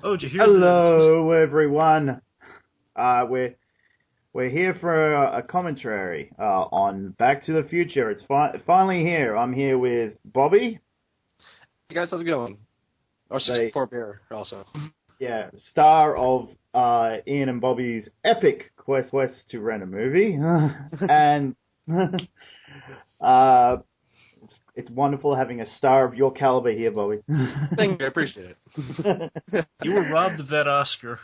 Oh, did you hear Hello, everyone. We're here for a commentary on Back to the Future. It's finally here. I'm here with Bobby, Hey guys, how's it going? Or the for beer also. star of Ian and Bobby's epic quest to rent a movie, and uh, it's wonderful having a star of your caliber here, Bobby. Thank you, I appreciate it. You were robbed of that Oscar.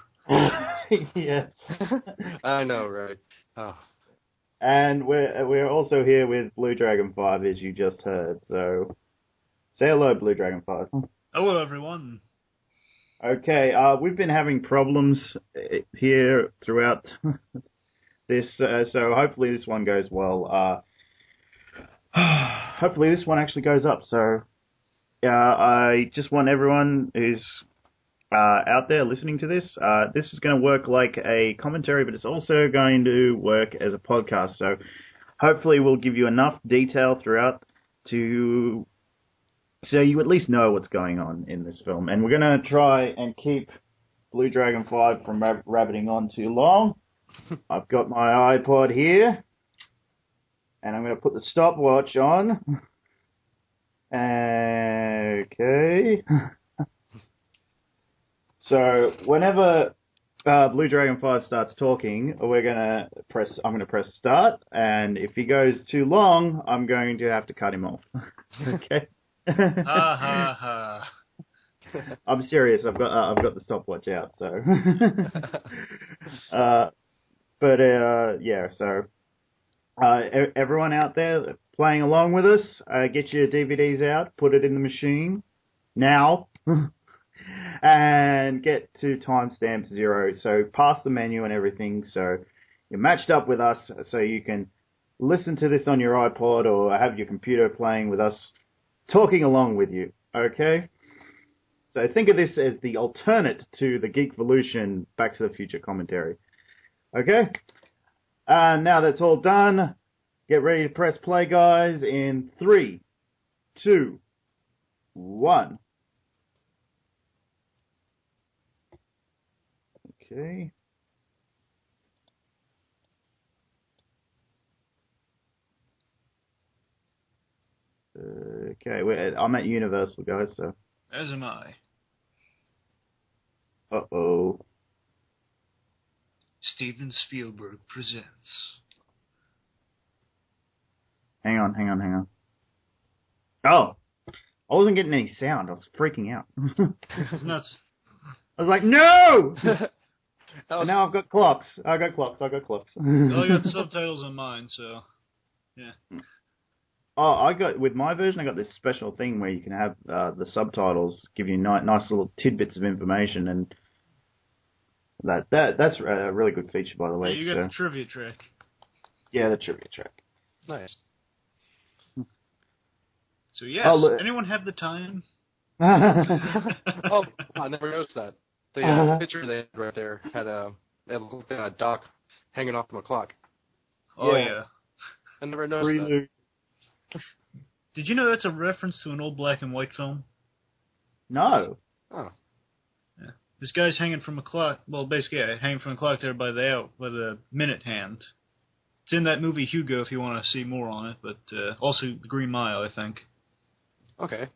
Yes. I know, right? Oh. And we're also here with bluedragonfive, as you just heard. So say hello, bluedragonfive. Hello, everyone. Okay, we've been having problems here throughout this, so hopefully this one goes well. Hopefully this one actually goes up. So I just want everyone who's out there listening to this, this is going to work like a commentary, but it's also going to work as a podcast. So hopefully we'll give you enough detail throughout so you at least know what's going on in this film. And we're going to try and keep Blue Dragon 5 from rabbiting on too long. I've got my iPod here, and I'm going to put the stopwatch on. Okay. So whenever Blue Dragon 5 starts talking, I'm gonna press start, and if he goes too long, I'm going to have to cut him off. Okay. Ha ha ha. I'm serious. I've got the stopwatch out. So. Yeah. So everyone out there playing along with us, get your DVDs out, put it in the machine now. And get to timestamp 0. So pass the menu and everything. So you're matched up with us, so you can listen to this on your iPod or have your computer playing with us, talking along with you. Okay. So think of this as the alternate to the Geekvolution Back to the Future commentary. Okay. And now that's all done, get ready to press play, guys. In 3, 2, 1. Okay. Okay, I'm at Universal, guys, so. As am I. Uh-oh. Steven Spielberg presents. Hang on. Oh! I wasn't getting any sound. I was freaking out. It's nuts. I was like, no! Was... Now I've got clocks. I got clocks. Well, I got subtitles on mine, so yeah. Oh, with my version, I got this special thing where you can have the subtitles give you nice little tidbits of information, and that's a really good feature, by the way. Yeah, you got the trivia track. Yeah, the trivia track. Nice. So yes, anyone have the time? Oh, I never noticed that. The picture they had right there had a dock hanging off from a clock. Oh yeah. I never noticed that. Did you know that's a reference to an old black and white film? No. Oh. Yeah. This guy's hanging from a clock. Well, basically, hanging from a clock there by the minute hand. It's in that movie Hugo if you want to see more on it, but also The Green Mile, I think. Okay.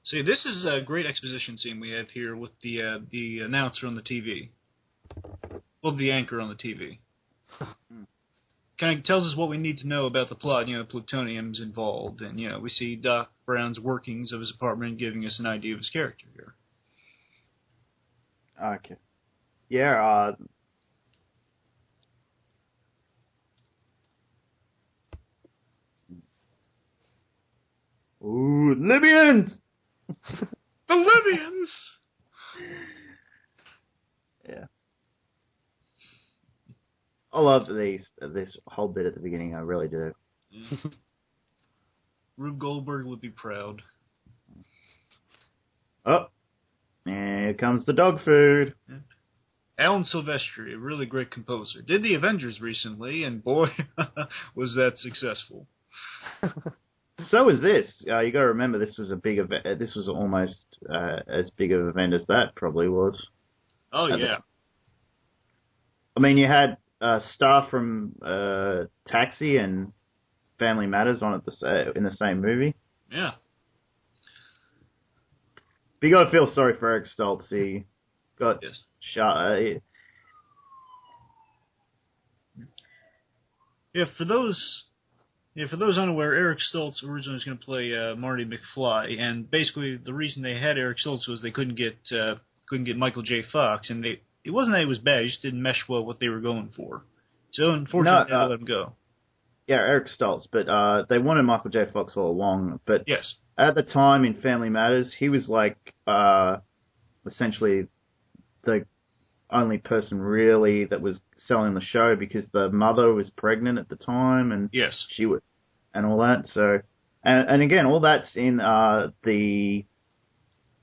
See, this is a great exposition scene we have here with the announcer on the TV. Well, the anchor on the TV. Kind of tells us what we need to know about the plot. Plutonium's involved, and we see Doc Brown's workings of his apartment, giving us an idea of his character here. Okay. Yeah. Ooh, Libyans! The Libyans! Yeah. I love this whole bit at the beginning. I really do. Yeah. Rube Goldberg would be proud. Oh, here comes the dog food. Yeah. Alan Silvestri, a really great composer, did the Avengers recently, and boy, was that successful. So was this. You got to remember, this was a big event. This was almost as big of an event as that probably was. Oh yeah. I mean, you had staff from Taxi and Family Matters on it in the same movie. Yeah. But you got to feel sorry for Eric Stoltz. He got shot. For those unaware, Eric Stoltz originally was going to play Marty McFly, and basically the reason they had Eric Stoltz was they couldn't get Michael J. Fox, and it wasn't that he was bad; he just didn't mesh well what they were going for. So unfortunately, they let him go. Yeah, Eric Stoltz, but they wanted Michael J. Fox all along. But yes, at the time in Family Matters, he was like essentially the only person really that was selling the show because the mother was pregnant at the time, and yes, she was, and all that. So, and again, all that's in the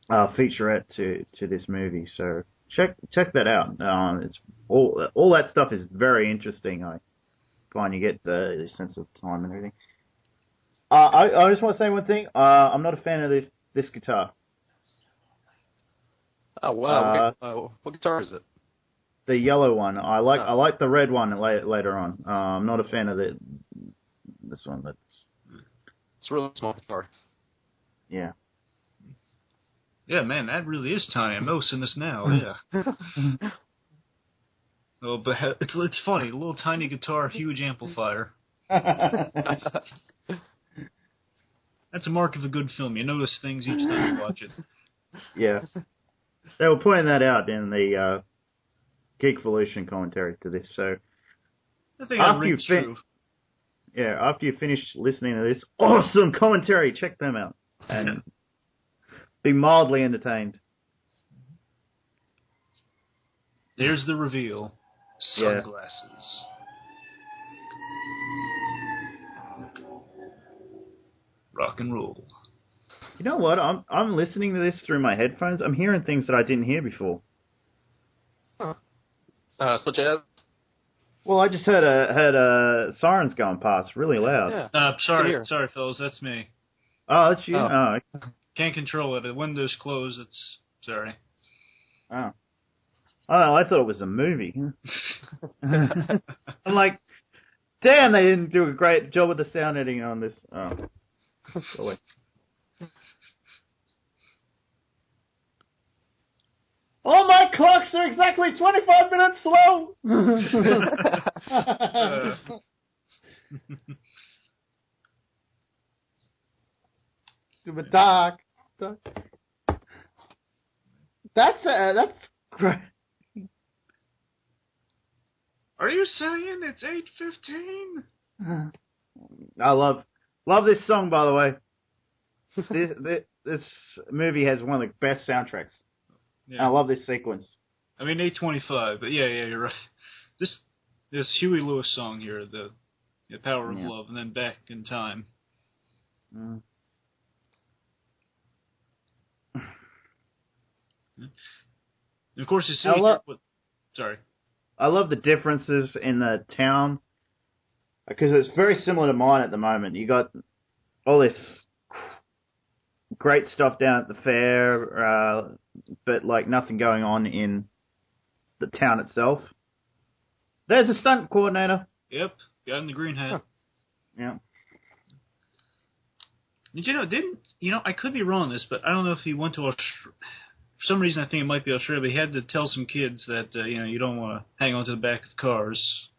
featurette to this movie. So check that out. It's all that stuff is very interesting. I find you get the sense of time and everything. I just want to say one thing. I'm not a fan of this guitar. Oh wow! What guitar is it? The yellow one. I like the red one later on. I'm not a fan of this one. It's a really small guitar. Yeah. Yeah, man, that really is tiny. I'm noticing this now. Yeah. Oh, but it's funny. A little tiny guitar, huge amplifier. That's a mark of a good film. You notice things each time you watch it. Yeah. They were pointing that out in the Geekvolution commentary to this. So I think that rings true. Yeah, after you finish listening to this awesome commentary, check them out and be mildly entertained. There's the reveal. Sunglasses. Yeah. Rock and roll. You know what? I'm listening to this through my headphones. I'm hearing things that I didn't hear before. Huh. Such as? Well, I just heard sirens going past really loud. Yeah. Sorry, fellas, that's me. Oh, that's you. Oh. Can't control it. The window's closed. It's sorry. Oh. Oh, I thought it was a movie. I'm like, damn, they didn't do a great job with the sound editing on this. Oh. Sorry. All my clocks are exactly 25 minutes slow! Super dark. That's great. Are you saying it's 8:15? I love this song, by the way. This movie has one of the best soundtracks. Yeah. I love this sequence. I mean, 8:25, but yeah, you're right. This Huey Lewis song here, the Power of Love, and then Back in Time. Mm. And of course, you see. Sorry. I love the differences in the town because it's very similar to mine at the moment. You got all this great stuff down at the fair, but like nothing going on in the town itself. There's a stunt coordinator. Yep, got in the green hat. Huh. Yeah. Did I could be wrong on this, but I don't know if he went to Australia. For some reason, I think it might be Australia, but he had to tell some kids that, you don't want to hang on to the back of cars.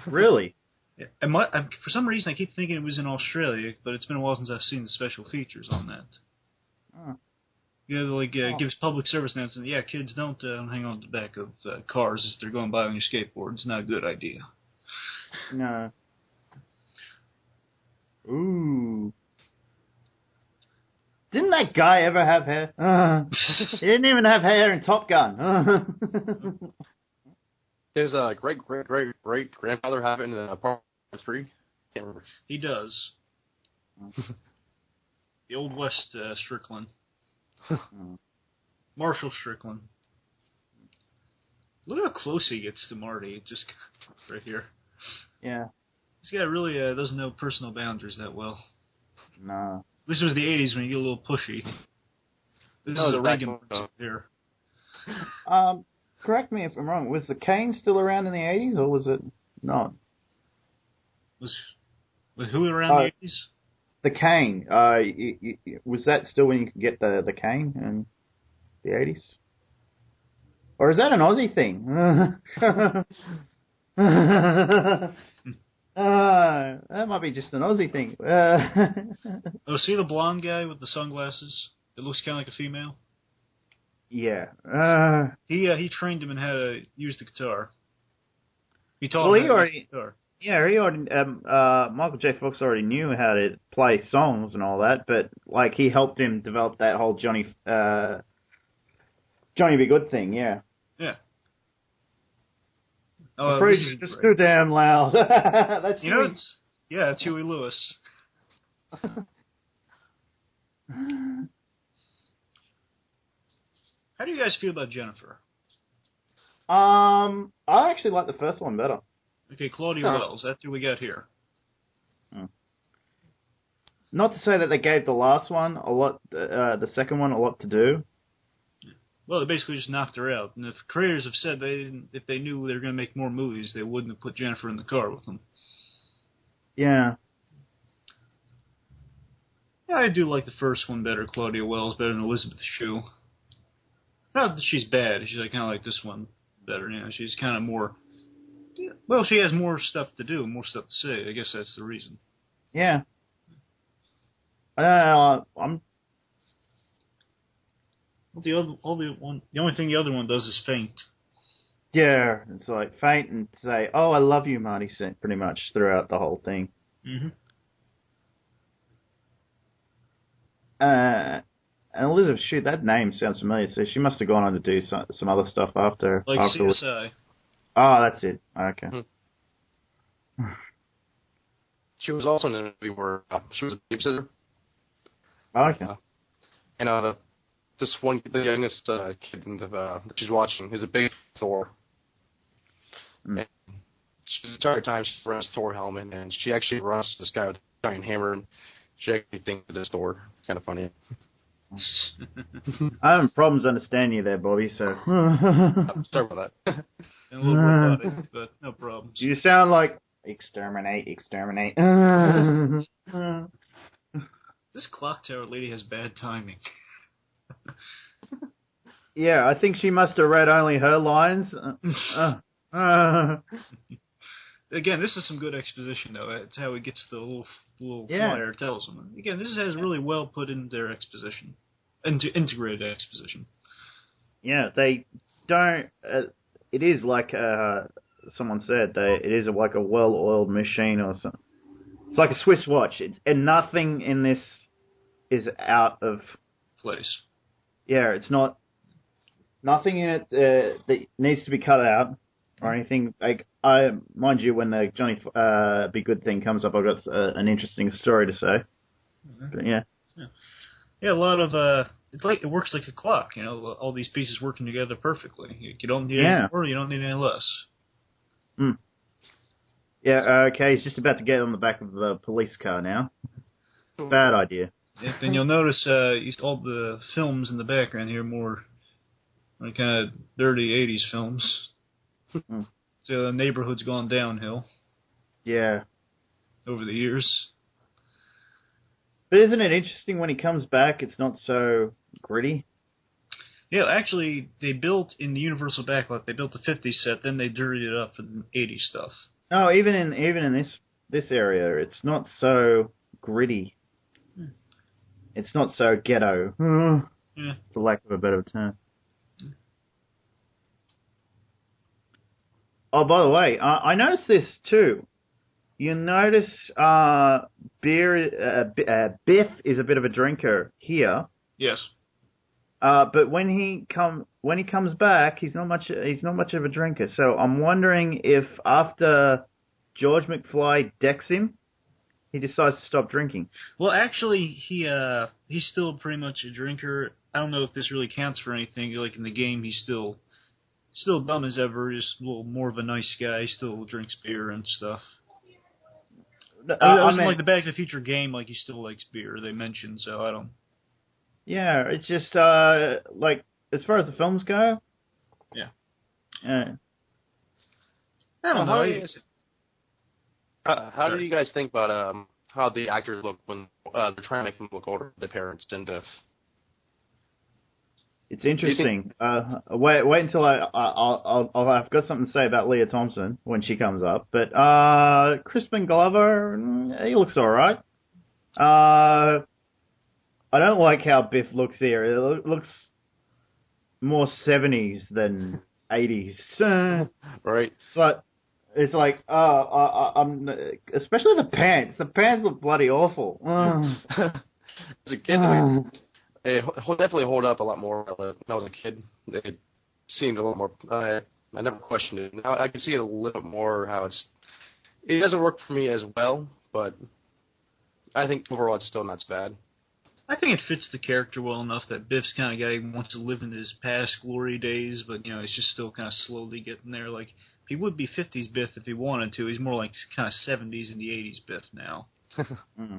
Really? For some reason, I keep thinking it was in Australia, but it's been a while since I've seen the special features on that. Oh. Gives public service announcements. Yeah, kids don't hang on to the back of cars as they're going by on your skateboard. It's not a good idea. No. Ooh. Didn't that guy ever have hair? He didn't even have hair in Top Gun. His great grandfather have it in the apartment 3. Can't remember. He does. The Old West Strickland. Marshall Strickland. Look how close he gets to Marty, just right here. Yeah. This guy really doesn't know personal boundaries that well. No. This was the 80s when you get a little pushy. This is a Reagan here. Correct me if I'm wrong. Was the cane still around in the 80s, or was it not? Was who around the 80s? The cane. Was that still when you could get the cane in the 80s? Or is that an Aussie thing? That might be just an Aussie thing. Oh, see the blonde guy with the sunglasses? It looks kind of like a female. Yeah. He trained him in how to use the guitar. He taught him how to use the guitar. Yeah, he already. Michael J. Fox already knew how to play songs and all that, but like he helped him develop that whole Johnny Be Good thing. Yeah. Yeah. Oh, it's just too damn loud. That's it's Huey Lewis. How do you guys feel about Jennifer? I actually like the first one better. Okay, Claudia Wells. That's who we got here. Not to say that they gave the last one the second one a lot to do. Well, they basically just knocked her out. And if creators have said if they knew they were going to make more movies, they wouldn't have put Jennifer in the car with them. Yeah. Yeah, I do like the first one better, Claudia Wells, better than Elizabeth Shue. Not that she's bad. She's kind of like this one better. You know, she's kind of more... Well, she has more stuff to do, more stuff to say. I guess that's the reason. Yeah. The only thing the other one does is faint. Yeah, it's like faint and say, "Oh, I love you, Marty," pretty much throughout the whole thing. Mm-hmm. And Elizabeth Shue, that name sounds familiar. So she must have gone on to do some other stuff after. Like afterwards. CSI. Oh, that's it. Okay. She was also in a movie where she was a babysitter. Okay. And this one, the youngest kid that she's watching, is a big Thor. And the entire time she runs Thor helmet, and she actually runs to this guy with a giant hammer, and she actually thinks it is Thor. Kind of funny. I'm having problems understanding you there, Bobby, so... Sorry about that. And a little robotic, but no problems. You sound like... Exterminate. This clock tower lady has bad timing. Yeah, I think she must have read only her lines. Again, this is some good exposition, though. It's how he gets the little flyer tells him. Again, this has really well put in their exposition. Integrated exposition. Yeah, they don't... it is like someone said, it is like a well-oiled machine or something. It's like a Swiss watch. And nothing in this is out of... place. Yeah, it's not... Nothing in it that needs to be cut out or anything. Like, mind you, when the Johnny Be Good thing comes up, I've got an interesting story to say. Mm-hmm. But yeah, a lot of it works like a clock. You know, all these pieces working together perfectly. You don't need any more. You don't need any less. Yeah. Okay. He's just about to get on the back of the police car now. Bad idea. And you'll notice all the films in the background here more like kind of dirty 80s films. So the neighborhood's gone downhill. Yeah. Over the years. But isn't it interesting when he comes back, it's not so gritty? Yeah, actually, they built in the Universal backlot, they built the 50s set, then they dirtied it up for the 80s stuff. No, even in this area, it's not so gritty. It's not so ghetto, for lack of a better term. Oh, by the way, I noticed this too. You notice Biff is a bit of a drinker here. Yes. But when he comes back, he's not much of a drinker. So I'm wondering if after George McFly decks him, he decides to stop drinking. Well, actually, he's still pretty much a drinker. I don't know if this really counts for anything. Like in the game, he's still dumb as ever. Just a little more of a nice guy. He still drinks beer and stuff. It wasn't like the Back to the Future game, like he still likes beer, they mentioned, so I don't... Yeah, it's just, like, as far as the films go... Yeah. I don't know. How do you guys think about how the actors look when they're trying to make them look older, their parents in Biff? It's interesting. Wait until I've got something to say about Leah Thompson when she comes up. But Crispin Glover, he looks all right. I don't like how Biff looks here. It looks more 70s than 80s. Right. But it's like, I'm especially the pants. The pants look bloody awful. As a kid, it definitely hold up a lot more when I was a kid. It seemed a lot more. I never questioned it. Now I can see it a little bit more how it doesn't work for me as well, but I think overall it's still not so bad. I think it fits the character well enough that Biff's kind of guy who wants to live in his past glory days, but he's just still kind of slowly getting there. Like he would be 50s Biff if he wanted to. He's more like kind of 70s and the 80s Biff now. Mm-hmm.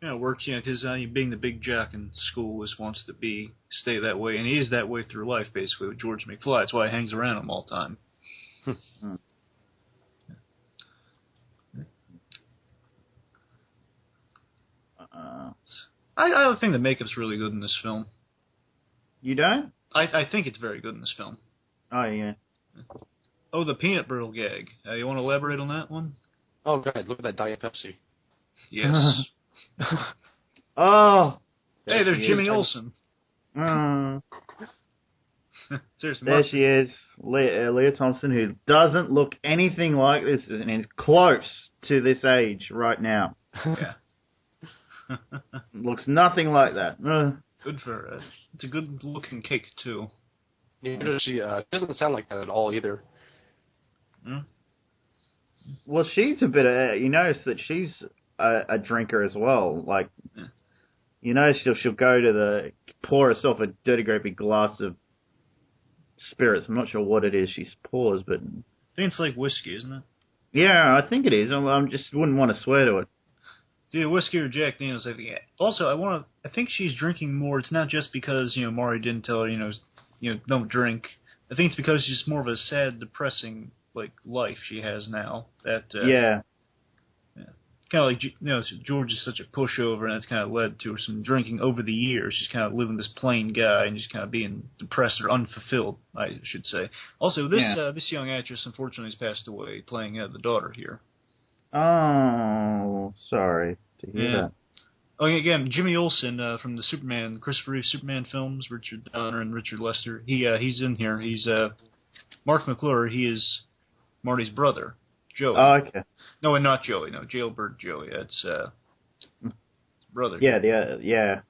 It works, because being the big jock in school wants to stay that way, and he is that way through life, basically, with George McFly. That's why he hangs around him all the time. I think the makeup's really good in this film. You don't? I think it's very good in this film. Oh, yeah. Oh, the peanut brittle gag. You want to elaborate on that one? Oh, God, look at that Diet Pepsi. Yes. Oh! Hey, there's Jimmy Olsen. Seriously, there she is, Leah Thompson, who doesn't look anything like this and is close to this age right now. Yeah. Looks nothing like that. Good for her. It's a good-looking cake, too. Yeah, she doesn't sound like that at all, either. Hmm? Well, she's a bit of... You notice that she's a drinker as well. Like, you know, she'll go to pour herself a dirty, great big glass of spirits. I'm not sure what it is she pours, but... I think it's like whiskey, isn't it? Yeah, I think it is. I just wouldn't want to swear to it. Dude, whiskey or Jack Daniels, I think. Also, I think she's drinking more. It's not just because, Maury didn't tell her, don't drink. I think it's because she's more of a sad, depressing, life she has now. That, yeah. Kind of like, George is such a pushover, and that's kind of led to some drinking over the years. She's kind of living this plain guy and just kind of being depressed or unfulfilled, I should say. Also, this young actress, unfortunately, has passed away playing the daughter here. Oh, sorry to hear that. Oh, again, Jimmy Olsen from the Christopher Reeve Superman films, Richard Donner and Richard Lester. He's in here. He's Mark McClure. He is Marty's brother, Joey. Oh, okay. No, and not Joey. No, Jailbird Joey. That's his brother. Yeah, yeah.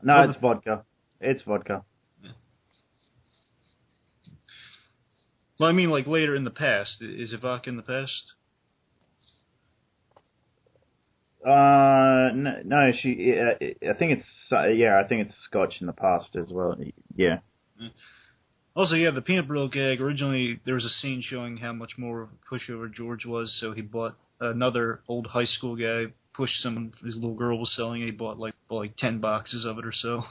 No, it's vodka. It's vodka. Well, I mean, later in the past. Is it vodka in the past? No, she. I think it's scotch in the past as well. Yeah. Also, the peanut brittle gag. Originally, there was a scene showing how much more of a pushover George was, so he bought another old high school guy, pushed some his little girl was selling, and he bought like 10 boxes of it or so.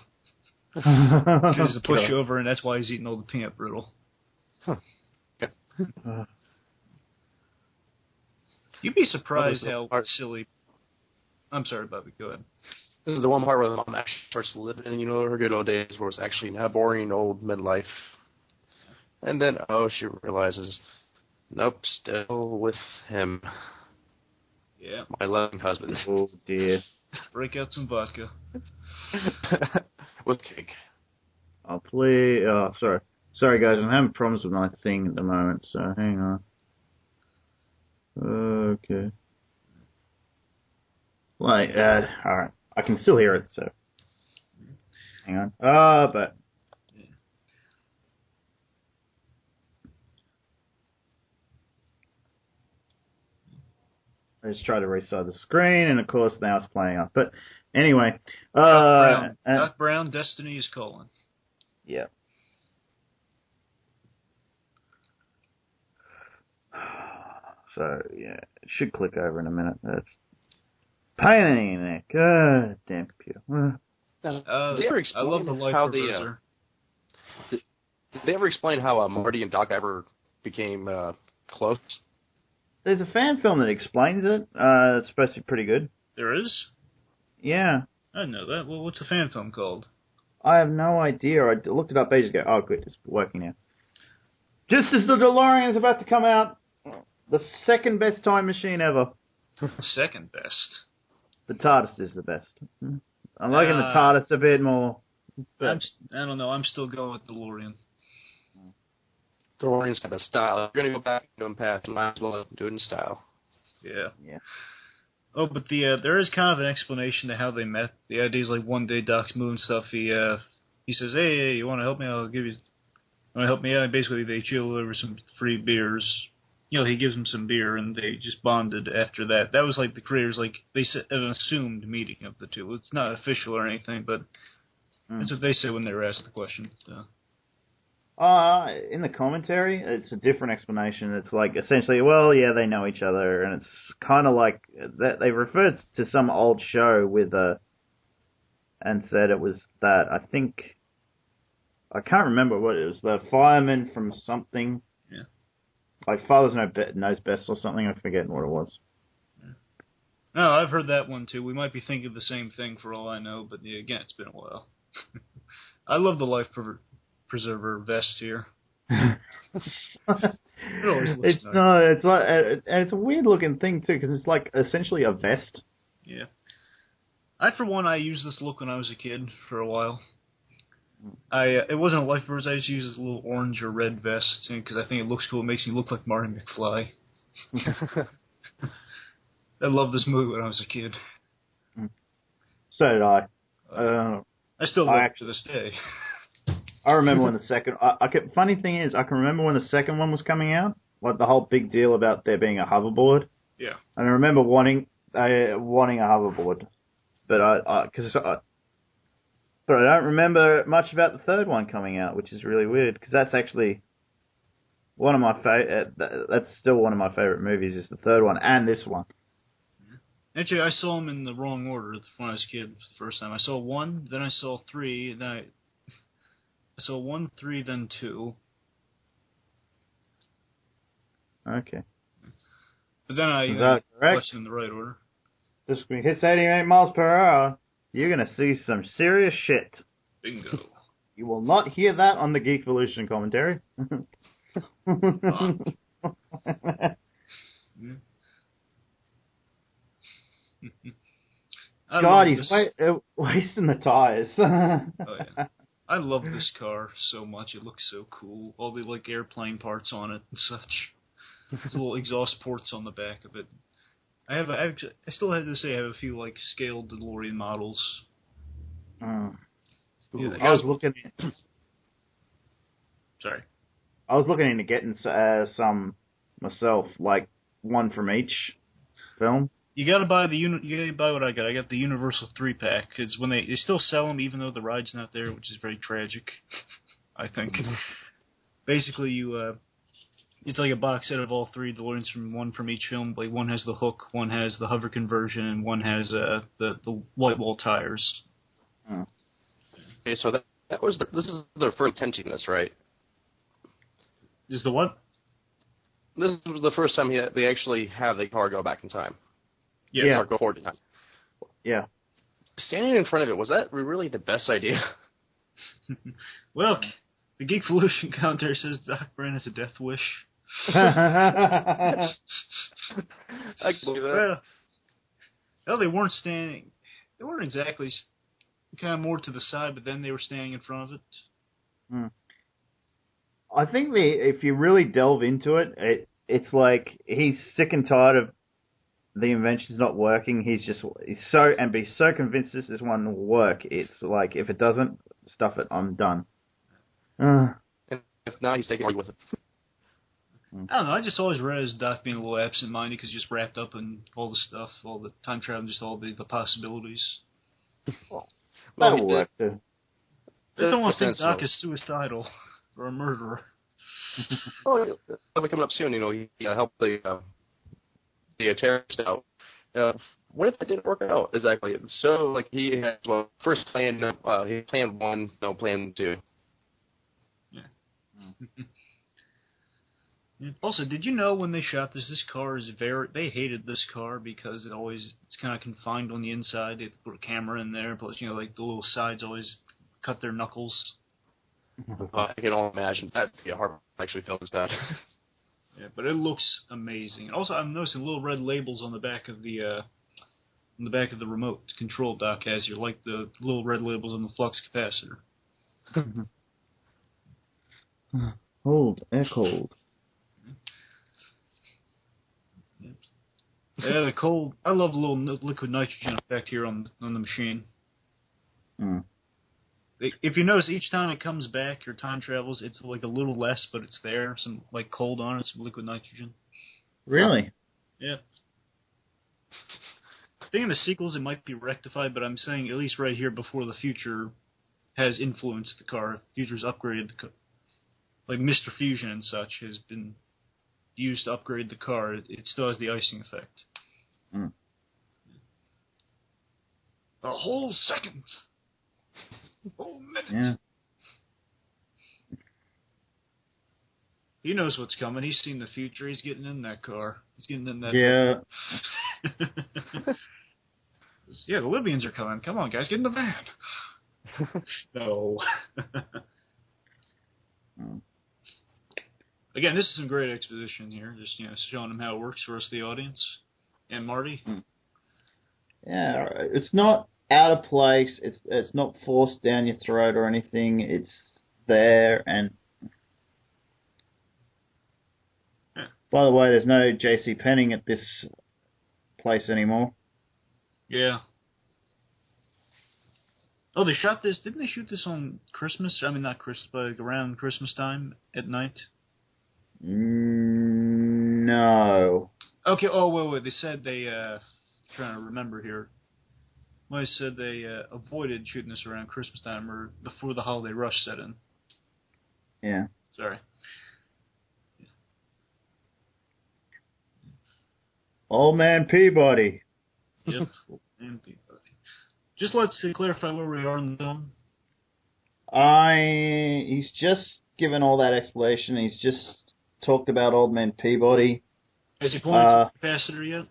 He's a pushover, and that's why he's eating all the peanut brittle. Huh. You'd be surprised how silly... I'm sorry, Bobby, go ahead. This is the one part where the mom actually starts living in, her good old days where it's actually not boring old midlife. And then, she realizes, nope, still with him. Yeah. My loving husband. Oh, dear. Break out some vodka. With cake. I'll play... Oh, sorry. Sorry, guys, I'm having problems with my thing at the moment, so hang on. Okay. Alright. I can still hear it, so... Hang on. But... I just try to restart the screen, and of course now it's playing up. But anyway... Doc Brown, Destiny is calling. So, yeah, it should click over in a minute. That's pain in the neck. God damn computer. Did they ever I love the explain life how preserver. did they ever explain how Marty and Doc ever became close? There's a fan film that explains it. It's supposed to be pretty good. There is? Yeah. I didn't know that. Well, what's the fan film called? I have no idea. I looked it up ages ago. Oh, good. It's working now. Just as the DeLorean is about to come out, the second best time machine ever. Second best. The TARDIS is the best. I'm liking the TARDIS a bit more. I don't know. I'm still going with DeLorean. DeLorean's got a style. If you're going to go back into a past, you might as well do it in style. Yeah. Yeah. Oh, but there is kind of an explanation to how they met. The idea is like one day Doc's moving stuff. He says, "Hey, you want to help me? I'll give you. Want to help me out?" And basically, they chill over some free beers. You know, he gives them some beer, and they just bonded after that. That was like the creators, like they said, an assumed meeting of the two. It's not official or anything, but that's what they said when they were asked the question. So. In the commentary, it's a different explanation. It's like, essentially, well, yeah, they know each other, and it's kind of like, that they referred to some old show with and said it was that, I can't remember what it was, the fireman from something, yeah, like Fathers Knows Best or something, I'm forgetting what it was. Yeah. No, I've heard that one too. We might be thinking of the same thing for all I know, but yeah, again, it's been a while. I love the life preserver vest here. It always looks It's nice. no, it's like, and it's a weird looking thing too, because it's like essentially a vest. Yeah. For one, I used this look when I was a kid for a while. It wasn't a life preserver. I just used this little orange or red vest because I think it looks cool. It makes me look like Marty McFly. I loved this movie when I was a kid. So did I. I still love it to this day. I remember when the second. Funny thing is, I can remember when the second one was coming out, like the whole big deal about there being a hoverboard. Yeah. And I remember wanting a hoverboard, but I don't remember much about the third one coming out, which is really weird because that's actually one of my that's still one of my favorite movies. Is the third one and this one. Actually, I saw them in the wrong order when I was a kid the first time. I saw 1, then I saw 3, then I saw 1, 3, then 2. Okay. But then I watched them in the right order. This hits 88 miles per hour. You're going to see some serious shit. Bingo. You will not hear that on the Geekvolution commentary. God, he's wasting the tires. Oh, yeah. I love this car so much. It looks so cool. All the like airplane parts on it and such. Little exhaust ports on the back of it. I still have to say I have a few like scaled DeLorean models. Yeah, I was looking. Sorry. I was looking into getting some myself, like one from each film. You gotta buy what I got. I got the Universal 3-pack because when they still sell them even though the ride's not there, which is very tragic. I think. Basically, it's like a box set of all 3 DeLoreans one from each film. Like one has the hook, one has the hover conversion, and one has the white wall tires. Oh. Okay, so this is their first attempting this, right? Is the what? This was the first time they actually have the car go back in time. Yeah. Or go forward in time. Yeah. Standing in front of it, was that really the best idea? Well, the Geekvolution counter says Doc Brown has a death wish. I can believe that. Well, they weren't standing. They weren't exactly kind of more to the side, but then they were standing in front of it. I think if you really delve into it, it's like he's sick and tired of the invention's not working. He's so convinced this one will work. It's like, if it doesn't, stuff it, I'm done. And if not, he's taking with it. I don't know. I just always read as Doc being a little absent-minded because he's just wrapped up in all the stuff, all the time travel, just all the possibilities. That'll work too. I just don't want to think Doc is suicidal or a murderer. Oh, it'll be coming up soon. He helped the the terrorist out. What if that didn't work out exactly? So, like, he had first plan, he planned 1, no plan 2. Yeah. Also, did you know when they shot this car is they hated this car because it's kind of confined on the inside. They had to put a camera in there, plus, you know, like the little sides always cut their knuckles. I can only imagine that'd be a hard actually film this that. Yeah, but it looks amazing. Also, I'm noticing little red labels on the back of the remote control dock as you like the little red labels on the flux capacitor. Hold, air cold. Yeah, the cold. I love the little liquid nitrogen effect here on the machine. Mm. If you notice, each time it comes back or time travels, it's like a little less, but it's there. Some like cold on it, some liquid nitrogen. Really? Yeah. Thinking of sequels, it might be rectified, but I'm saying at least right here before the future has influenced the car. Future's upgraded the car. Like Mr. Fusion and such has been used to upgrade the car. It still has the icing effect. Mm. A whole second. A whole minute. Yeah. He knows what's coming. He's seen the future. He's getting in that car. He's getting in that. Yeah. Yeah, the Libyans are coming. Come on, guys, get in the van. No. Again, this is some great exposition here. Just, you know, showing them how it works for us, the audience, and Marty. Yeah, it's not out of place. It's not forced down your throat or anything. It's there. And by the way, there's no J.C. Penney at this place anymore. Yeah. Oh, they shot this. Didn't they shoot this on Christmas? I mean, not Christmas, but around Christmas time at night. No. Okay. Oh, wait. They said they. Trying to remember here. Well, they said they avoided shooting this around Christmas time or before the holiday rush set in. Yeah. Sorry. Old Man Peabody. Yep. And Peabody. Just let's clarify where we are in the film. He's just given all that explanation. He's just talked about Old Man Peabody. Has he pointed to the capacitor yet?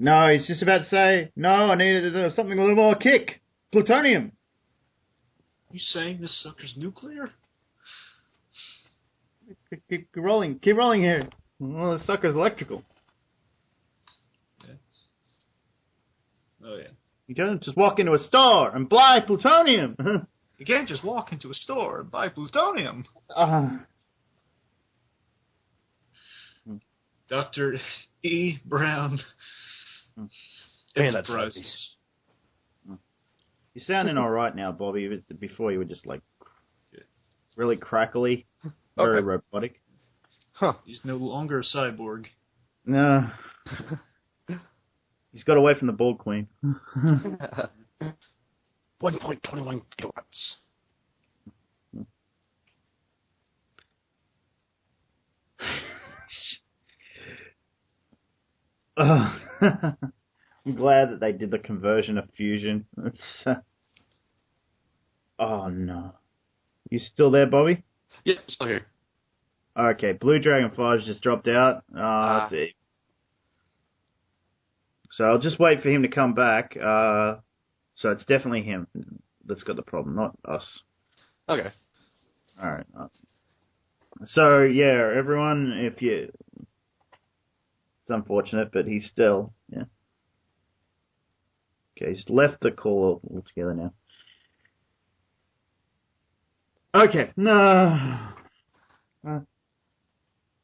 No, he's just about to say, no, I needed something with a little more kick. Plutonium. You saying this sucker's nuclear? Keep rolling here. Well, the sucker's electrical. Yeah. Oh, yeah. You don't just walk into a store and buy plutonium. You can't just walk into a store and buy plutonium. Dr. E. Brown. Man, that's Enterprises. You're sounding all right now, Bobby. Before you were just like really crackly, very robotic. Huh. He's no longer a cyborg. No. He's got away from the Bald Queen. 1.21 kilowatts. I'm glad that they did the conversion of fusion. Oh no. You still there, Bobby? Yep, still here. Okay, Blue Dragon 5's just dropped out. Let's see. So I'll just wait for him to come back. So it's definitely him that's got the problem, not us. Okay. Alright. So, yeah, everyone, it's unfortunate, but he's still, yeah. Okay, he's left the call altogether now. Okay, no.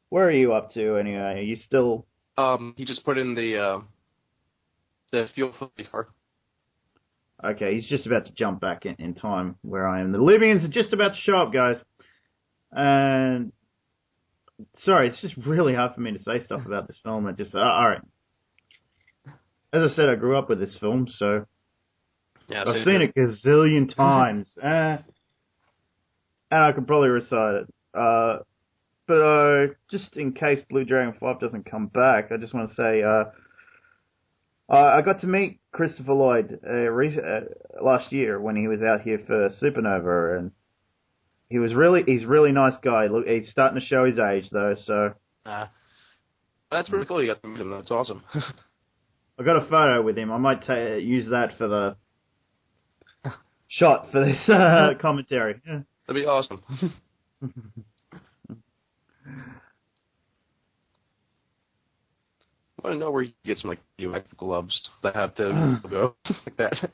Where are you up to anyway? Are you still... He just put in the fuel for the car. Okay, he's just about to jump back in time where I am. The Libyans are just about to show up, guys. And... Sorry, it's just really hard for me to say stuff about this film. Alright. As I said, I grew up with this film, so... Yeah, I've seen it a gazillion times. And I can probably recite it. but just in case Blue Dragon 5 doesn't come back, I just want to say I got to meet Christopher Lloyd last year when he was out here for Supernova, and he's a really nice guy. Look, he's starting to show his age though, so. That's pretty cool. You got to meet him. That's awesome. I got a photo with him. I might use that for the shot for this commentary. Yeah. That'd be awesome. I want to know where you get some like gloves that have to go like that.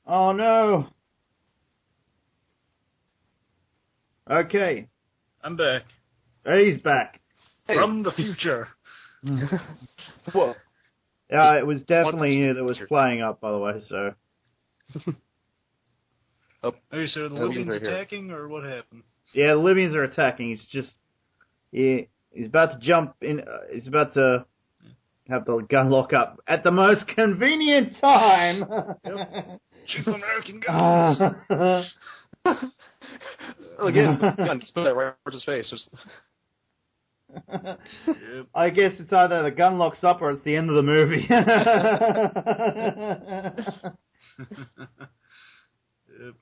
Oh no. Okay. I'm back. He's back. Hey. From the future. Whoa. Yeah, it was definitely you that was playing up, by the way, so. Oh, so the Libyans right attacking, or what happened? Yeah, the Libyans are attacking. He's just... he's about to jump in... he's about to have the gun lock up at the most convenient time. Yep. Cheap American guns. Again, gun, just put that right towards his face. Yep. I guess it's either the gun locks up or it's the end of the movie. Yep.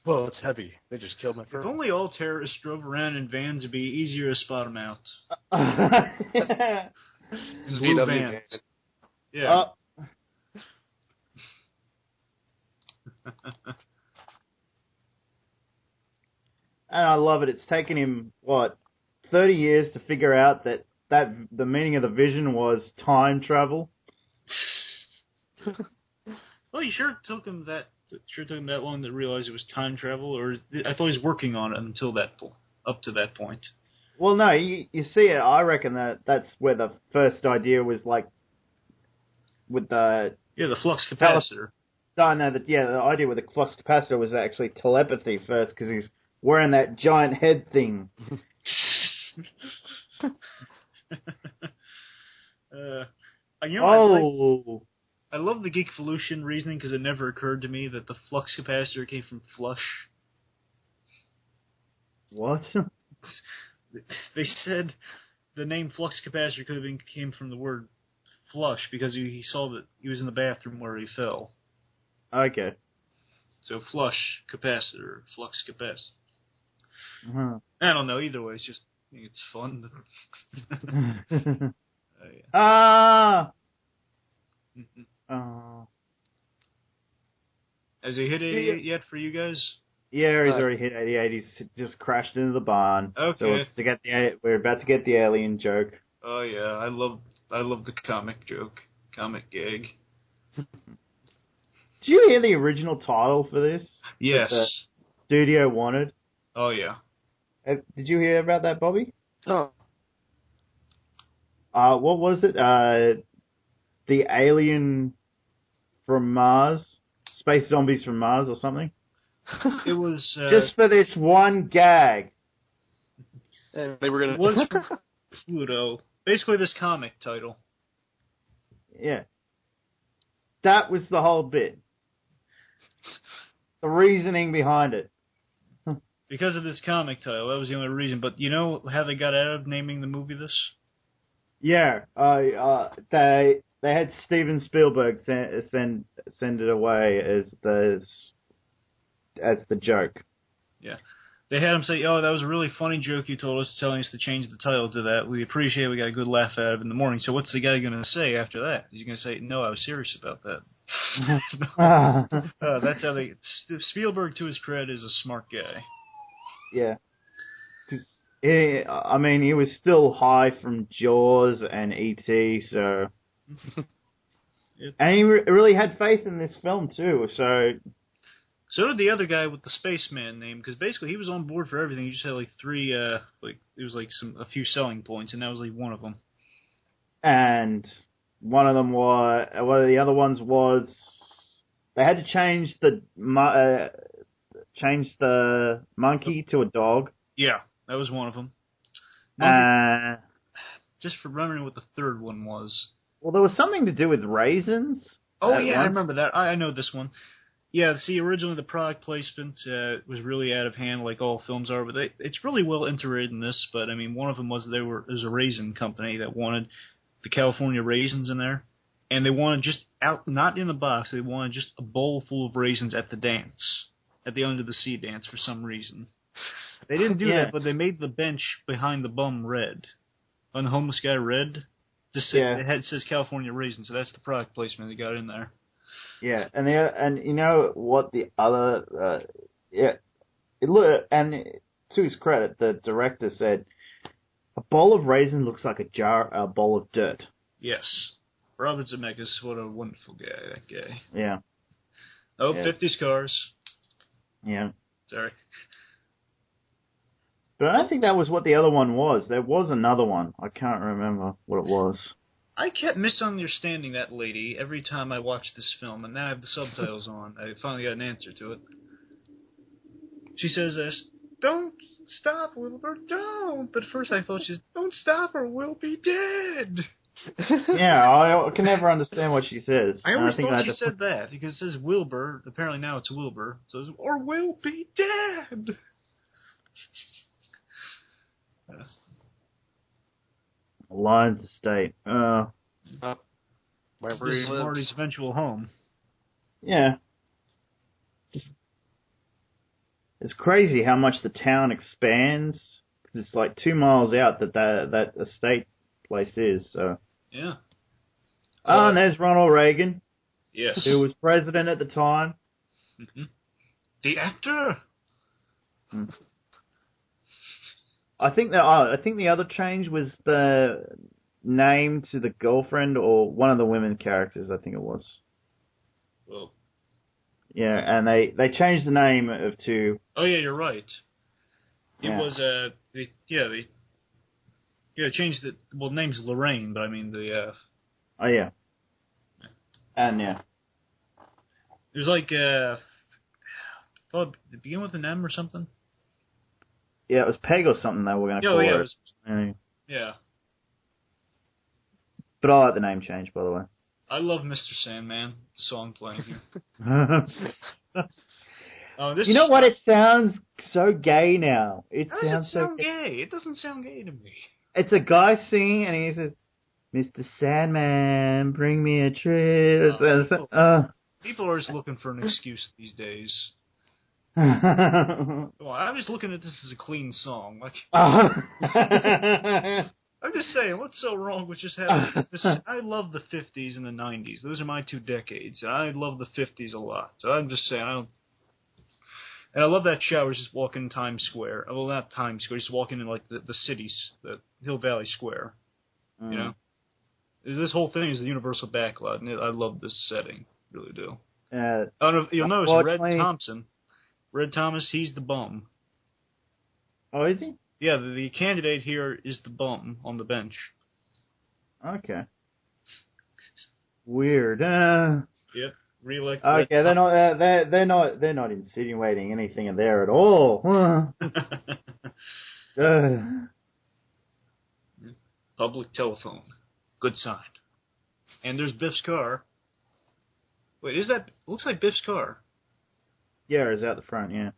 Well, it's heavy. They just killed my friend. If only all terrorists drove around in vans, it'd be easier to spot them out. Blue vans. Yeah. And I love it. It's taken him, 30 years to figure out that the meaning of the vision was time travel. Well, you sure took him that long to realize it was time travel, or I thought he was working on it until up to that point. Well, no, you see it. I reckon that's where the first idea was, like, with the flux capacitor. I know that. Yeah, the idea with the flux capacitor was actually telepathy first, because he's wearing that giant head thing. I love the geekvolution reasoning because it never occurred to me that the flux capacitor came from flush. What? They said the name flux capacitor came from the word flush because he saw that he was in the bathroom where he fell. Okay. So flush capacitor, flux capacitor. Uh-huh. I don't know. Either way, I think it's fun. Yeah. Ah. Has he hit 88 yet for you guys? Yeah, he's already hit 88. He's just crashed into the barn. Okay. So we're about to get the alien joke. Oh yeah, I love the comic joke, comic gag. Did you hear the original title for this? Yes. That the studio wanted. Oh yeah. Did you hear about that, Bobby? Oh. What was it? The Alien from Mars? Space Zombies from Mars or something? It was... just for this one gag. And they were going to... was Pluto. Basically this comic title. Yeah. That was the whole bit. The reasoning behind it. Because of this comic title, that was the only reason. But you know how they got out of naming the movie this? Yeah, they had Steven Spielberg send it away as the joke. Yeah, they had him say, "Oh, that was a really funny joke you told us, telling us to change the title to that. We appreciate it. We got a good laugh out of it in the morning." So what's the guy going to say after that? He's going to say, "No, I was serious about that." That's how they. Spielberg, to his credit, is a smart guy. Yeah. I mean, he was still high from Jaws and E.T., so... And he really had faith in this film, too, so... So did the other guy with the spaceman name, because basically he was on board for everything. He just had, three, it was, a few selling points, and that was, one of them. And one of them was... one of the other ones was... They had to change the monkey to a dog. Yeah. That was one of them. Just for remembering what the third one was. Well, there was something to do with raisins. Oh, yeah, I remember that. I know this one. Yeah, see, originally the product placement was really out of hand, like all films are, but it's really well integrated in this. But I mean, one of them was there was a raisin company that wanted the California raisins in there, and they wanted just out, not in the box. They wanted just a bowl full of raisins at the dance, at the Under the Sea dance for some reason. They didn't do that, but they made the bench behind the bum red, on the homeless guy red. Just it says California raisins, so that's the product placement they got in there. Yeah, and you know what the other and to his credit, the director said a bowl of raisin looks like a bowl of dirt. Yes, Robert Zemeckis, what a wonderful guy, that guy. Yeah. Oh, yeah. 50s cars. Yeah. Sorry. But I don't think that was what the other one was. There was another one. I can't remember what it was. I kept misunderstanding that lady every time I watched this film, and now I have the subtitles on. I finally got an answer to it. She says, "Don't stop, Wilbur, don't!" But first I thought she's, "Don't stop or we'll be dead!" Yeah, I can never understand what she says. I always thought she said that, because it says Wilbur, apparently now it's Wilbur, so it says, "Or we'll be dead!" Lions Estate. This is Marty's eventual home. Yeah. It's crazy how much the town expands. Cause it's like 2 miles out that estate place is. So. Yeah. Oh, and there's Ronald Reagan. Yes. Who was president at the time. Mm-hmm. The actor. I think the other change was the name to the girlfriend or one of the women characters. I think it was. Well. Yeah, and they changed the name to. Oh yeah, you're right. It was they changed the the name's Lorraine, but I mean the. Oh yeah. And yeah. There's like thought it begin with an M or something. Yeah, it was Peg or something they were going to call it. Yeah. But I like the name change, by the way. I love Mr. Sandman, the song playing here. You know what? It sounds so gay now. How does it sound gay? It doesn't sound gay to me. It's a guy singing, and he says, "Mr. Sandman, bring me a treat." People are just looking for an excuse these days. Well, I'm just looking at this as a clean song. Like, I'm just saying, what's so wrong with just having... I love the 50s and the 90s. Those are my 2 decades. And I love the 50s a lot. So I'm just saying, And I love that shot where he's just walking in Times Square. Well, not Times Square. He's walking in, like, the cities, the Hill Valley Square. You know? This whole thing is the Universal Backlot, and I love this setting. Really do. You'll notice Red Thomas, he's the bum. Oh, is he? Yeah, the candidate here is the bum on the bench. Okay. Weird. Yep. Re-elect. Okay, they're not insinuating anything in there at all. Public telephone. Good sign. And there's Biff's car. Wait, looks like Biff's car. Yeah, it's out the front, yeah.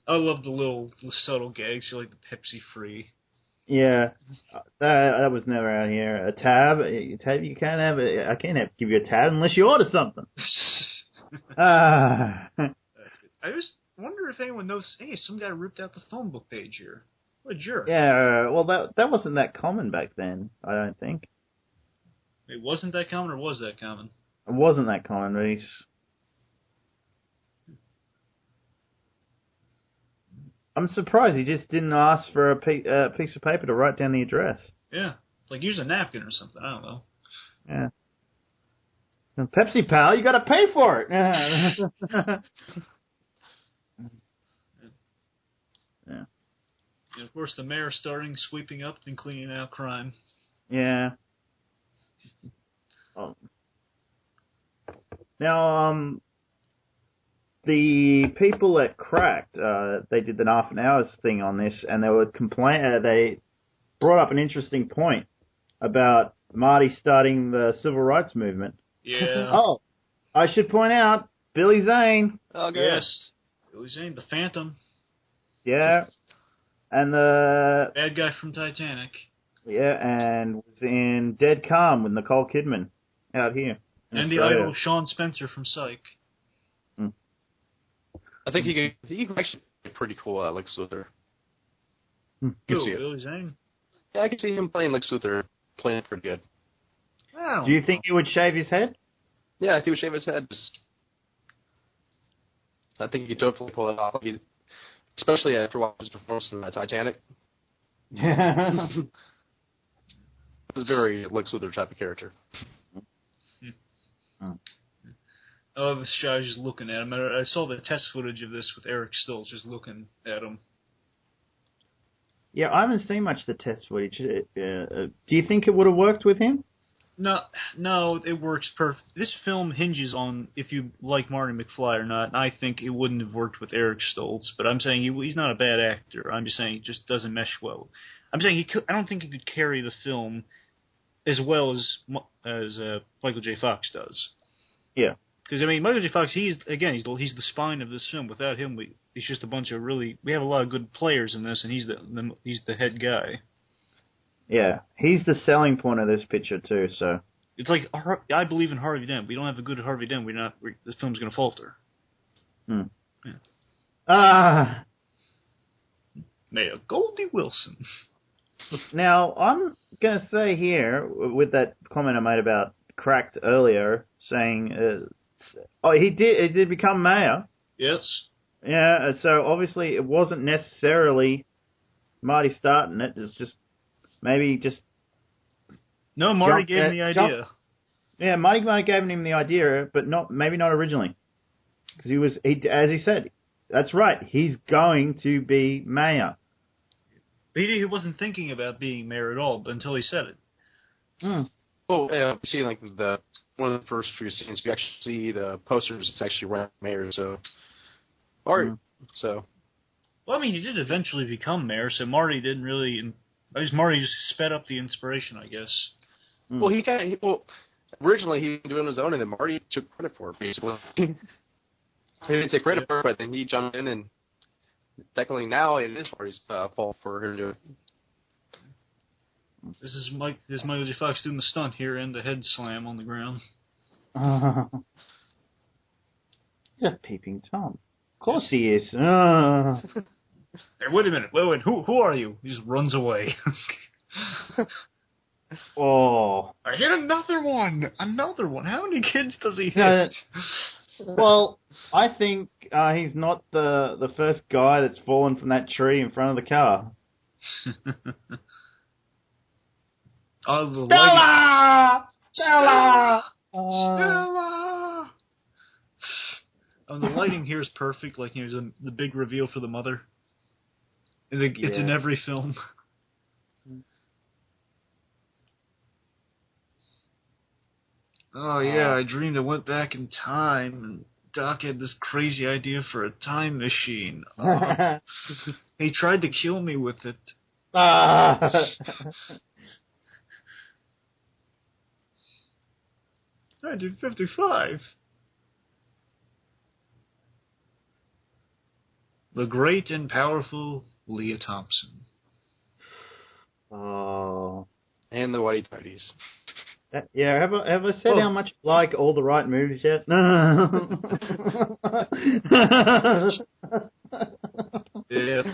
I love the subtle gags, like the Pepsi free. Yeah, that was never out here. A tab, you can't have it. I can't give you a tab unless you order something. I just wonder if anyone knows. Hey, some guy ripped out the phone book page here. What a jerk. Yeah, well, that wasn't that common back then, I don't think. It wasn't that common, or was that common? It wasn't that common, but I'm surprised he just didn't ask for a piece of paper to write down the address. Yeah, like use a napkin or something, I don't know. Yeah. Pepsi, pal, you gotta pay for it! Yeah. And of course, the mayor starting sweeping up and cleaning out crime. Yeah. Now, the people at Cracked, they did the half an hours thing on this, and they were they brought up an interesting point. about Marty starting the civil rights movement. Yeah. Oh, I should point out, Billy Zane. Oh, good. Yes. Billy Zane, the Phantom. Yeah. And the... Bad guy from Titanic. Yeah, and was in Dead Calm with Nicole Kidman out here. And the idol Sean Spencer from Psych. I think he could actually be pretty cool at Lex Luthor. Who, See it. Billy Zane? Yeah, I can see him playing Lex Luthor, playing it pretty good. Wow. Do you think he would shave his head? Yeah, if he would shave his head, I think he could totally pull it off. Especially after watching his performance in Titanic. Yeah. He's a very Lex Luthor type of character. Oh, this guy was just looking at him. I saw the test footage of this with Eric Stoltz just looking at him. Yeah, I haven't seen much of the test footage. Do you think it would have worked with him? No, it works perfect. This film hinges on if you like Marty McFly or not, and I think it wouldn't have worked with Eric Stoltz, but I'm saying he's not a bad actor. I'm just saying he just doesn't mesh well. I'm saying I don't think he could carry the film as well as Michael J. Fox does. Yeah. Because, I mean, Michael J. Fox, he's the spine of this film. Without him, he's just a bunch of we have a lot of good players in this, and he's the head guy. Yeah, he's the selling point of this picture too. So it's like I believe in Harvey Dent. We don't have a good Harvey Dent. This film's going to falter. Yeah. Mayor Goldie Wilson. Now I'm going to say here with that comment I made about Cracked earlier, saying, he did become mayor. Yes. Yeah. So obviously it wasn't necessarily Marty starting it. It's just. Maybe just... No, Marty gave him the idea. Yeah, Marty gave him the idea, but maybe not originally. Because as he said, that's right, he's going to be mayor. He wasn't thinking about being mayor at all until he said it. Well, see, like one of the first few scenes, you actually see the posters. It's actually running mayor, so... So... Well, I mean, he did eventually become mayor, so Marty didn't really... Marty just sped up the inspiration, I guess. Well, originally he was doing his own, and then Marty took credit for it, basically. He didn't take credit for it, but then he jumped in, and technically now it is Marty's fault for him to do it. This is Michael J. Fox doing the stunt here and the head slam on the ground. He's a peeping Tom. Of course he is. Hey, wait a minute. Wait, who are you? He just runs away. Oh. I hit another one. How many kids does he hit? Well, I think he's not the first guy that's fallen from that tree in front of the car. Stella! Stella! Stella! The lighting here is perfect. Like, the big reveal for the mother. It's in every film. Oh, yeah, I dreamed I went back in time, and Doc had this crazy idea for a time machine. He tried to kill me with it. 1955. The great and powerful Leah Thompson. Oh. And the Whitey Tighties. Yeah, have I said how much I like all the right movies yet? Yeah.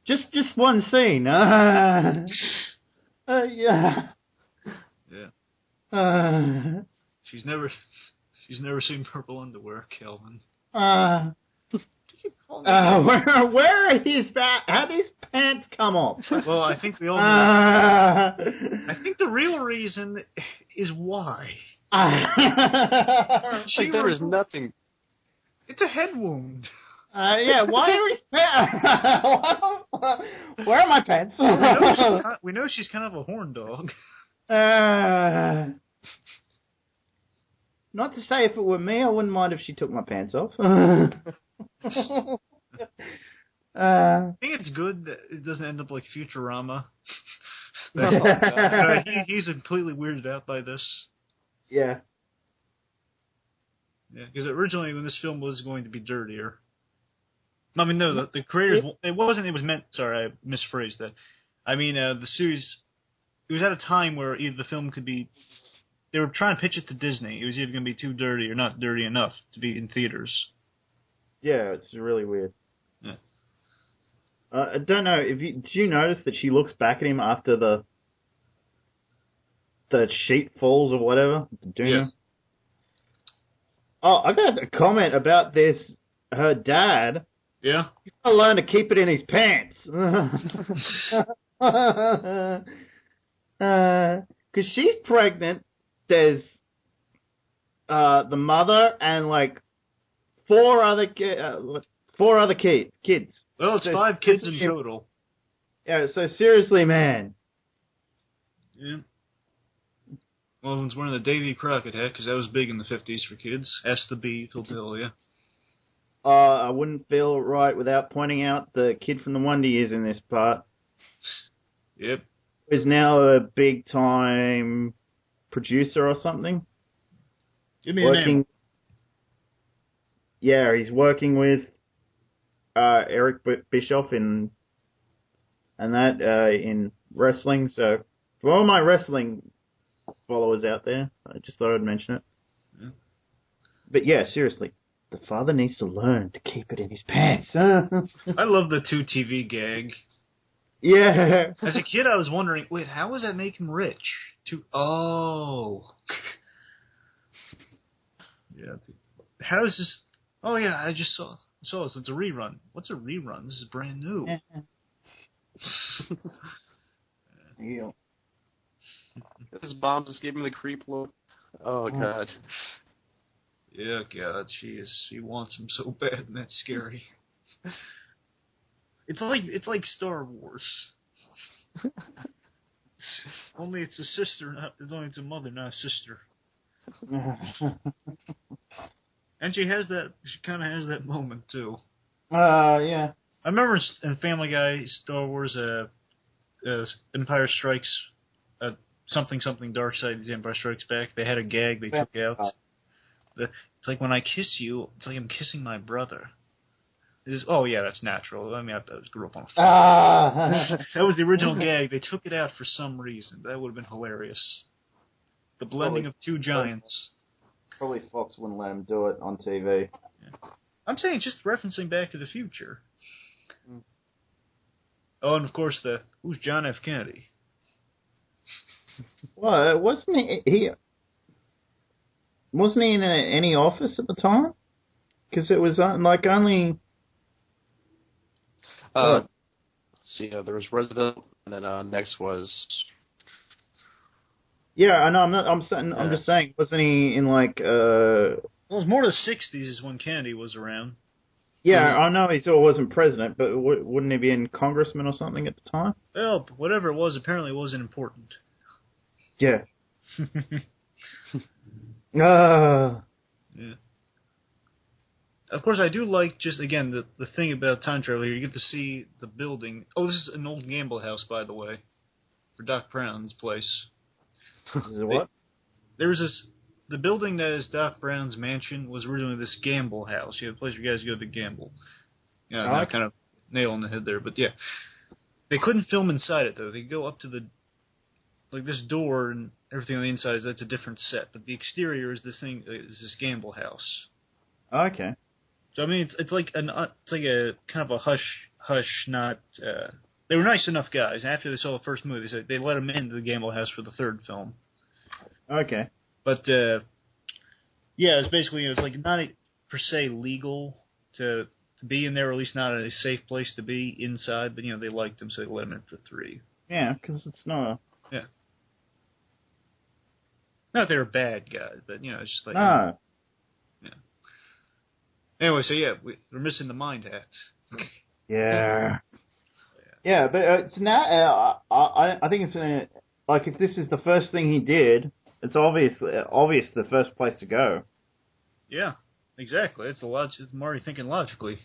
Just one scene. Yeah. Yeah. She's never seen purple underwear, Calvin. Where are his how did his pants come off? Well, I think we all know. I think the real reason is why. There is nothing. It's a head wound. Yeah, why are his pants? Where are my pants? We know she's kind of a horn dog. Not to say if it were me, I wouldn't mind if she took my pants off. I think it's good that it doesn't end up like Futurama. God. He's completely weirded out by this. Yeah. Yeah, because originally when this film was going to be dirtier. I mean, no, the creators, it was meant, sorry, I misphrased that. I mean, the series, it was at a time where either the film could be, they were trying to pitch it to Disney. It was either going to be too dirty or not dirty enough to be in theaters. Yeah, it's really weird. Yeah. I don't know, did you notice that she looks back at him after the sheet falls or whatever? Yeah. Oh, I got a comment about this. Her dad. Yeah? He's got to learn to keep it in his pants. Because she's pregnant. There's the mother and like four other kids. Well, it's 5 kids in total. Yeah, so seriously, man. Yeah. Well, one's wearing the Davy Crockett hat, because that was big in the 50s for kids. Ask the Bee, he'll tell you. I wouldn't feel right without pointing out the kid from the Wonder Years in this part. Yep. Is now a big-time producer or something. Give me a name. Yeah, he's working with Eric Bischoff in wrestling. So for all my wrestling followers out there, I just thought I'd mention it. Yeah. But yeah, seriously, the father needs to learn to keep it in his pants. I love the 2 TV gag. Yeah. As a kid, I was wondering, wait, how does that make him rich? Yeah. How is this? Oh yeah, I just saw this. It's a rerun. What's a rerun? This is brand new. Yeah. His mom just gave him the creep look. Oh, God. Yeah, God, she wants him so bad, and that's scary. It's like Star Wars. Only it's a sister, it's a mother, not a sister. And she kind of has that moment too. Yeah. I remember in Family Guy, Star Wars, Empire Strikes, something Dark Side of the Empire Strikes Back. They had a gag they took out. It's like when I kiss you, it's like I'm kissing my brother. Oh yeah, that's natural. I mean, I grew up on a farm. That was the original gag. They took it out for some reason. That would have been hilarious. The blending of 2 giants. Probably Fox wouldn't let him do it on TV. Yeah. I'm saying just referencing Back to the Future. Oh, and of course who's John F. Kennedy? Well, wasn't he in any office at the time? Because it was like only. There was Resident, and then next was. Yeah, I know. I'm just saying. Wasn't he in like? Well, it was more the '60s is when Kennedy was around. Yeah, I know he still wasn't president, but wouldn't he be in congressman or something at the time? Well, whatever it was, apparently it wasn't important. Yeah. Yeah. Of course, I do like, just again, the thing about time travel here, you get to see the building. Oh, this is an old gamble house, by the way, for Doc Brown's place. This is what? The building that is Doc Brown's mansion was originally this gamble house. You have a place where you guys go to gamble. Yeah, not kind of nail on the head there, but yeah. They couldn't film inside it, though. They go up to this door and everything on the inside that's a different set, but the exterior is this gamble house. Okay. So I mean, it's like a kind of a hush, not. They were nice enough guys. After they saw the first movie, they let them into the gamble house for the 3rd film. Okay. But yeah, it's basically it's like not per se legal to be in there, or at least not a safe place to be inside. But they liked them, so they let them in for 3. Yeah, because it's not. Yeah. Not they were bad guys, but it's just like. No. Yeah. Anyway, so yeah, we're missing the mind hat. Yeah. Yeah, but it's not. I think it's like if this is the first thing he did, it's obvious the first place to go. Yeah, exactly. I'm already thinking logically.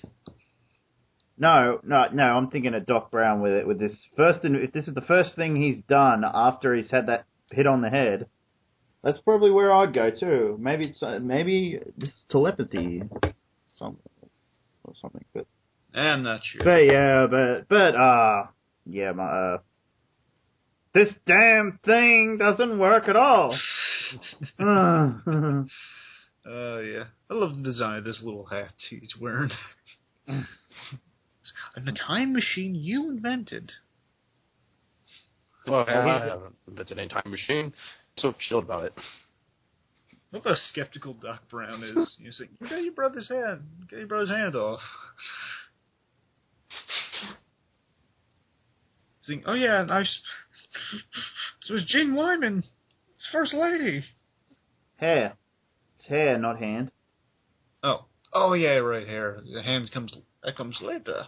No. I'm thinking of Doc Brown with it. With this first, if this is the first thing he's done after he's had that hit on the head, that's probably where I'd go too. Maybe it's telepathy, something or something. But I'm not sure. This damn thing doesn't work at all. Yeah. I love the design of this little hat he's wearing. And the time machine you invented. Well, I haven't invented any time machine. So chilled about it. Look how skeptical Doc Brown is. You say, get your brother's hand off. Saying, oh yeah, so it's Jane Wyman, it's First Lady. Hair. It's hair, not hand. Oh yeah, right, hair. The hand comes later.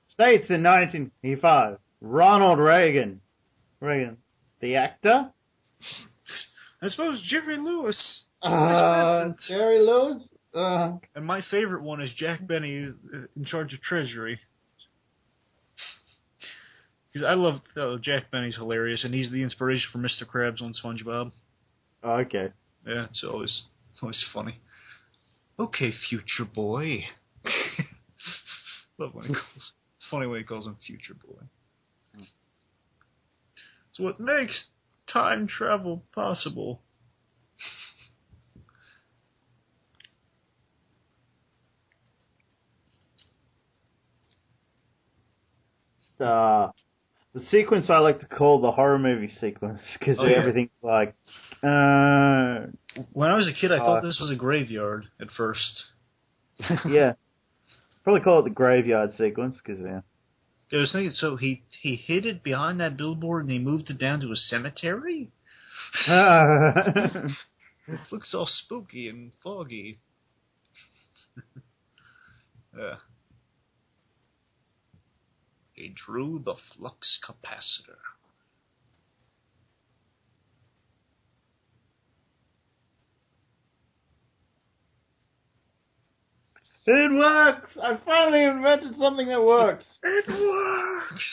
States in 1985. Ronald Reagan. The actor? I suppose Jerry Lewis. Jerry Lewis? And my favorite one is Jack Benny in charge of Treasury. Because I love Jack Benny's hilarious, and he's the inspiration for Mr. Krabs on SpongeBob. Oh, okay. Yeah, it's always funny. Okay, future boy. Love when it's funny when he calls him future boy. It's what makes time travel possible. The sequence I like to call the horror movie sequence, because everything's like... When I was a kid, I thought this was a graveyard at first. Yeah. Probably call it the graveyard sequence, because, yeah. I was thinking, so he hid it behind that billboard and he moved it down to a cemetery? It looks all spooky and foggy. He drew the flux capacitor. It works! I finally invented something that works! It works!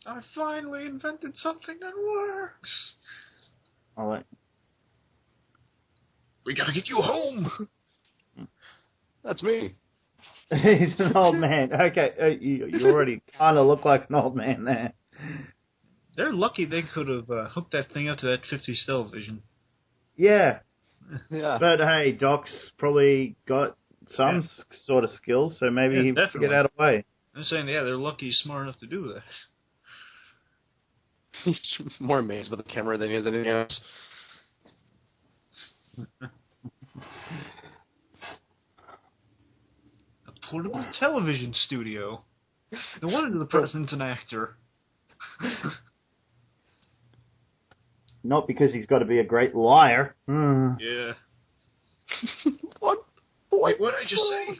I finally invented something that works. All right. We gotta get you home. That's me. He's an old man. Okay, you already kind of look like an old man there. They're lucky they could have hooked that thing up to that 50s television. Yeah. Yeah. But hey, Doc's probably got some sort of skills, so maybe he can get out of the way. I'm saying, yeah, they're lucky he's smart enough to do that. He's more amazed by the camera than he is anything else. A portable television studio. No wonder the president's an actor. Not because he's got to be a great liar. Yeah. What? Wait, what did I just say?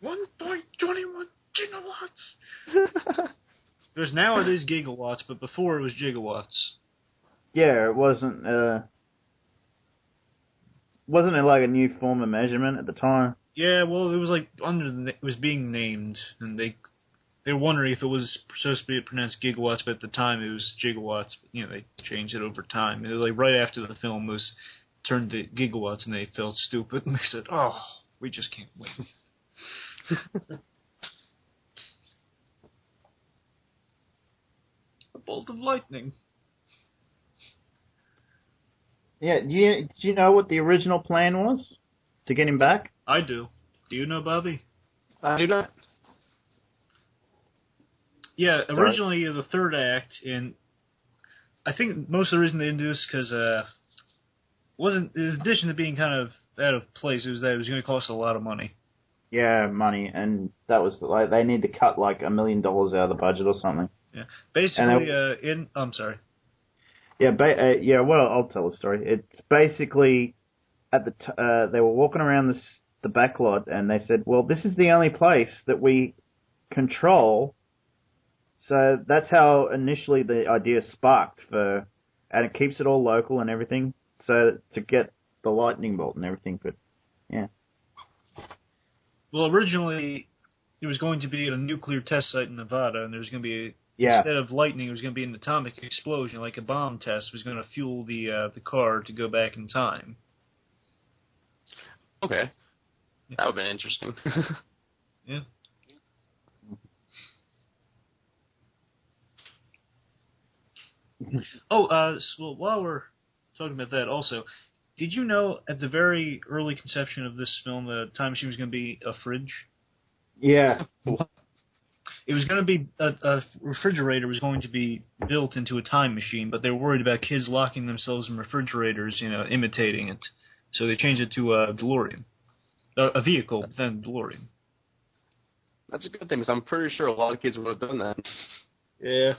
1.21 gigawatts. There's nowadays gigawatts, but before it was gigawatts. Yeah, it wasn't it like a new form of measurement at the time? Yeah, well, it was like it was being named, and they were wondering if it was supposed to be pronounced gigawatts, but at the time it was gigawatts. But, they changed it over time. It was like right after the film was turned to gigawatts, and they felt stupid, and they said, "Oh, we just can't wait." A bolt of lightning. Yeah, do you know what the original plan was to get him back? I do. Do you know, Bobby? I do not. Yeah, originally the third act, and I think most of the reason they didn't do this because wasn't in addition to being kind of out of place, it was that it was going to cost a lot of money. Yeah, money, and that was like they need to cut like $1 million out of the budget or something. Yeah, basically, I'm sorry. Yeah, well, I'll tell the story. It's basically at the they were walking around the backlot, and they said, well, this is the only place that we control. So that's how initially the idea sparked and it keeps it all local and everything. So to get the lightning bolt and everything, but yeah. Well, originally it was going to be at a nuclear test site in Nevada, and there was going to be Yeah. instead of lightning, it was going to be an atomic explosion, like a bomb test was going to fuel the car to go back in time. Okay. That would have been interesting. Yeah. Oh, well, while we're talking about that also, did you know at the very early conception of this film, the time machine was going to be a fridge? Yeah. It was going to be a refrigerator was going to be built into a time machine, but they were worried about kids locking themselves in refrigerators, imitating it. So they changed it to a DeLorean. A vehicle, but then DeLorean. That's a good thing, because I'm pretty sure a lot of kids would have done that. Yeah.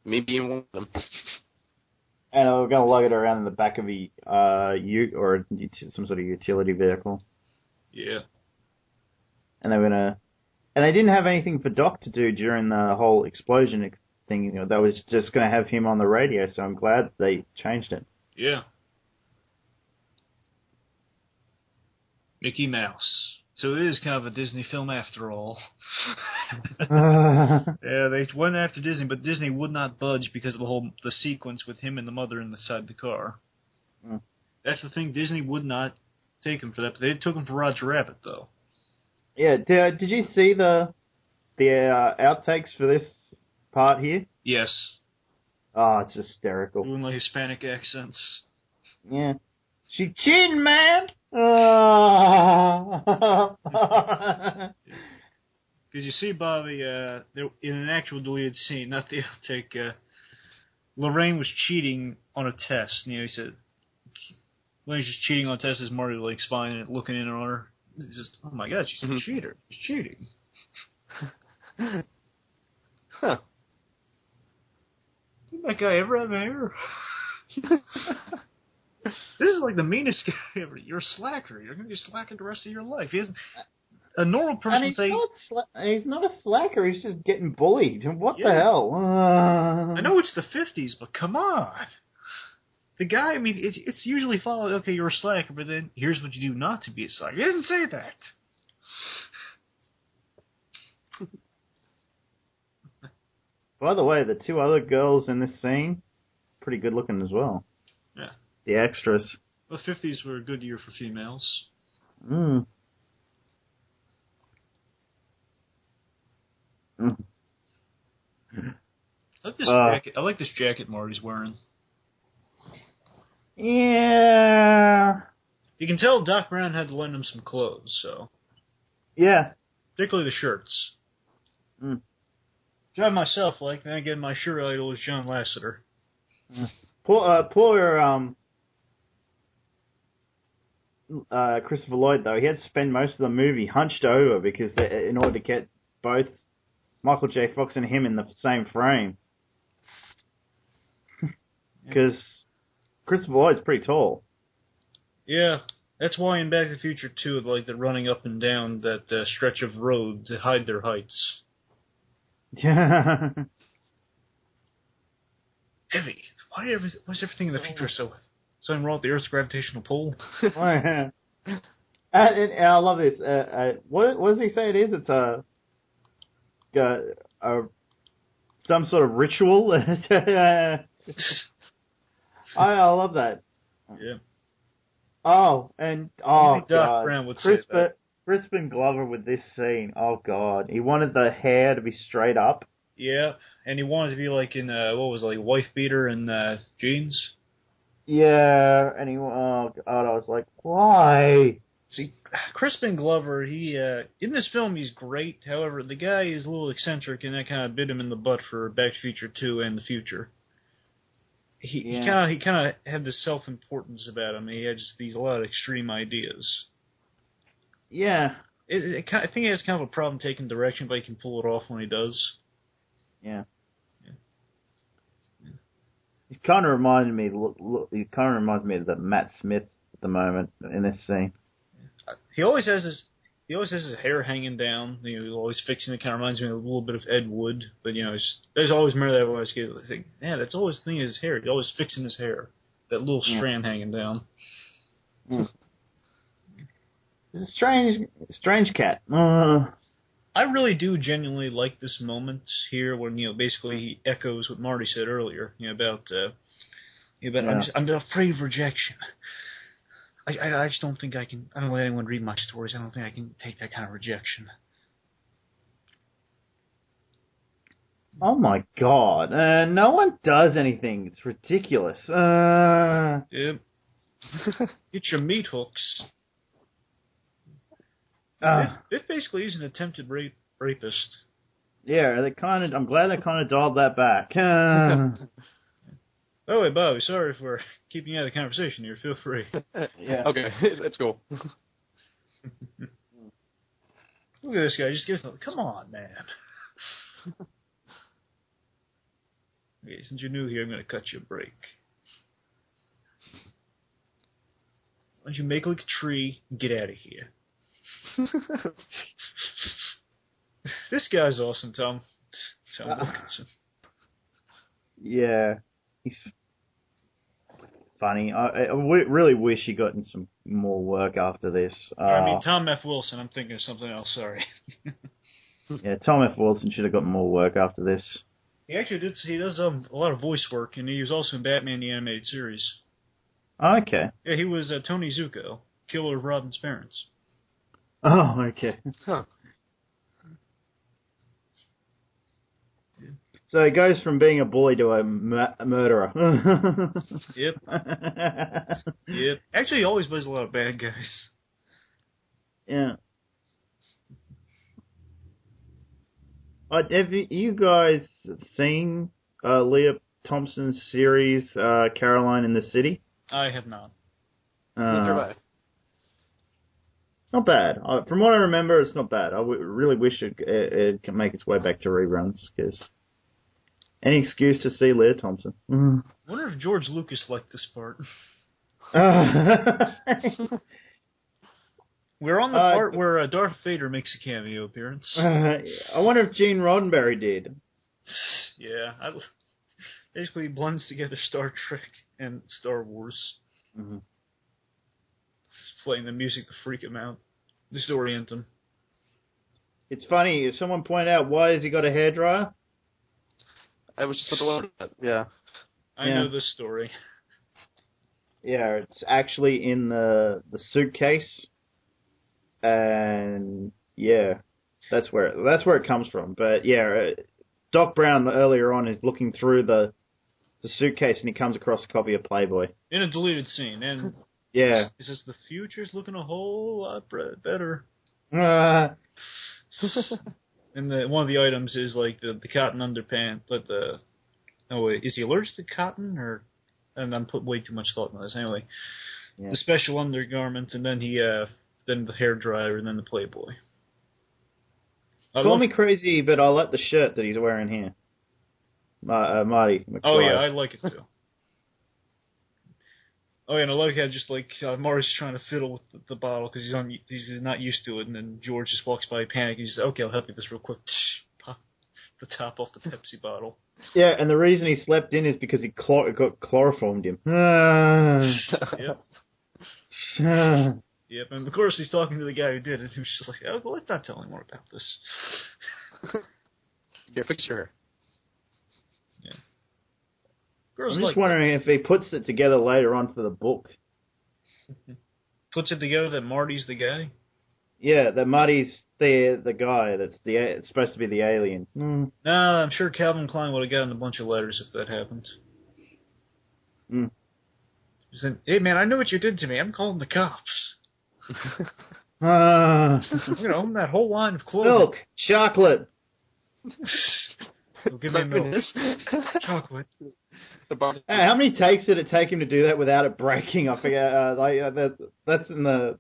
Maybe even one of them. And we're going to lug it around in the back of a ute or some sort of utility vehicle. Yeah. And they didn't have anything for Doc to do during the whole explosion thing. They was just going to have him on the radio, so I'm glad they changed it. Yeah. Mickey Mouse. So it is kind of a Disney film after all. Yeah, they went after Disney, but Disney would not budge because of the sequence with him and the mother inside the car. Mm. That's the thing. Disney would not take him for that, but they took him for Roger Rabbit, though. Yeah, did you see the outtakes for this part here? Yes. Oh, it's hysterical. Doing like Hispanic accents. Yeah. She cheating, man! Oh. Because you see Bobby, in an actual deleted scene, not the outtake, Lorraine was cheating on a test. He said, when he's just cheating on a test, is Marty like spying and looking in on her. It's just, oh my god, she's a cheater. She's cheating. Huh. Did that guy ever have hair? This is like the meanest guy ever. You're a slacker. You're going to be slacking the rest of your life. A normal person would say... He's not a slacker. He's just getting bullied. What the hell? I know it's the 50s, but come on. The guy, it's usually followed, okay, you're a slacker, but then here's what you do not to be a slacker. He doesn't say that. By the way, the two other girls in this scene, pretty good looking as well. Yeah. The extras. The 50s were a good year for females. Mm. Mm. I like this jacket Marty's wearing. Yeah. You can tell Doc Brown had to lend him some clothes, so. Yeah. Particularly the shirts. Mm. Drive myself, then again, my shirt idol is John Lasseter. Mm. Poor Christopher Lloyd, though. He had to spend most of the movie hunched over because in order to get both Michael J. Fox and him in the same frame. Because Christopher Lloyd's pretty tall. Yeah, that's why in Back to the Future 2, they're running up and down that stretch of road to hide their heights. Yeah. Heavy. Why is everything in the future so... Something wrong with the Earth's gravitational pull? And I love this. What does he say it is? It's some sort of ritual. I love that. Yeah. Doc God, Brown would say that. Crispin Glover with this scene. Oh God, he wanted the hair to be straight up. Yeah, and he wanted to be like in wife beater and jeans. Yeah, and oh God, I was like, why? See, Crispin Glover, he in this film he's great. However, the guy is a little eccentric, and that kind of bit him in the butt for Back to the Future 2 and the Future. He kind of had this self-importance about him. He had just a lot of extreme ideas. Yeah. I think he has kind of a problem taking direction, but he can pull it off when he does. Yeah. He kind of reminded me. He kind of reminds me of the Matt Smith at the moment in this scene. Yeah. he always has his hair hanging down. You know, he's always fixing it. Kind of reminds me of a little bit of Ed Wood. But you know, there's always remember that when I was a kid. I think, yeah, that's always the thing is his hair. He's always fixing his hair. That little strand hanging down. Mm. It's a strange cat. I really do genuinely like this moment here when, you know, basically he echoes what Marty said earlier, you know, about I'm afraid of rejection. I just don't think I can. I don't let anyone read my stories. I don't think I can take that kind of rejection. Oh my God! No one does anything. It's ridiculous. Yep. Get your meat hooks. It basically is an attempted rapist. Yeah, I'm glad they kind of dialed that back. Oh, hey, Bobby, sorry for keeping you out of the conversation here. Feel free. Yeah. Okay, let's go. Look at this guy. Just gives come on, man. Okay, since you're new here, I'm going to cut you a break. Why don't you make like a tree and get out of here? This guy's awesome, Tom Wilkinson. Yeah, he's funny. I really wish he got in some more work after this. I mean, Tom F. Wilson. I'm thinking of something else. Sorry. Yeah, Tom F. Wilson should have gotten more work after this. He actually did. He does a lot of voice work, and he was also in Batman the Animated Series. Okay. Yeah, he was Tony Zuko, killer of Robin's parents. Oh, okay. Huh. So he goes from being a bully to a murderer. Yep. Yep. Actually, he always plays a lot of bad guys. Yeah. Have you guys seen Leah Thompson's series, Caroline in the City? I have not. Not bad. From what I remember, it's not bad. I really wish it can make its way back to reruns, because any excuse to see Leah Thompson. I wonder if George Lucas liked this part. We're on the part where Darth Vader makes a cameo appearance. I wonder if Gene Roddenberry did. Yeah. Basically blends together Star Trek and Star Wars. Mm-hmm. Playing the music to freak him out. Disorient him. It's funny, if someone pointed out, why has he got a hairdryer? I was just about to wonder that. Yeah. I know this story. Yeah, it's actually in the suitcase. And yeah, that's where it comes from. But yeah, Doc Brown earlier on is looking through the suitcase and he comes across a copy of Playboy in a deleted scene. And yeah, he says the future's looking a whole lot better. Uh, And one of the items is like the cotton underpants, but is he allergic to cotton or? And I'm putting way too much thought into this. Anyway, the special undergarment, and then then the hair dryer, and then the Playboy. Call me crazy, but I like the shirt that he's wearing here. Marty McFly. Oh yeah, I like it too. Oh yeah, and I like how just like Marty's trying to fiddle with the bottle because he's not used to it, and then George just walks by, panic, and he says, "Okay, I'll help you with this real quick." Pop the top off the Pepsi bottle. Yeah, and the reason he slept in is because he got chloroformed him. Yep. Yep, and of course he's talking to the guy who did it, who's just like, "Oh, well, let's not tell him more about this." Yeah, fix your hair. Yeah. I'm just wondering if he puts it together later on for the book. Puts it together that Marty's the guy? Yeah, that Marty's the guy that's it's supposed to be the alien. No, I'm sure Calvin Klein would have gotten a bunch of letters if that happened. He said, "Hey man, I know what you did to me. I'm calling the cops." That whole line of clothing. Milk, chocolate. Give me milk. Chocolate. Hey, how many takes did it take him to do that without it breaking? I forget. That's in the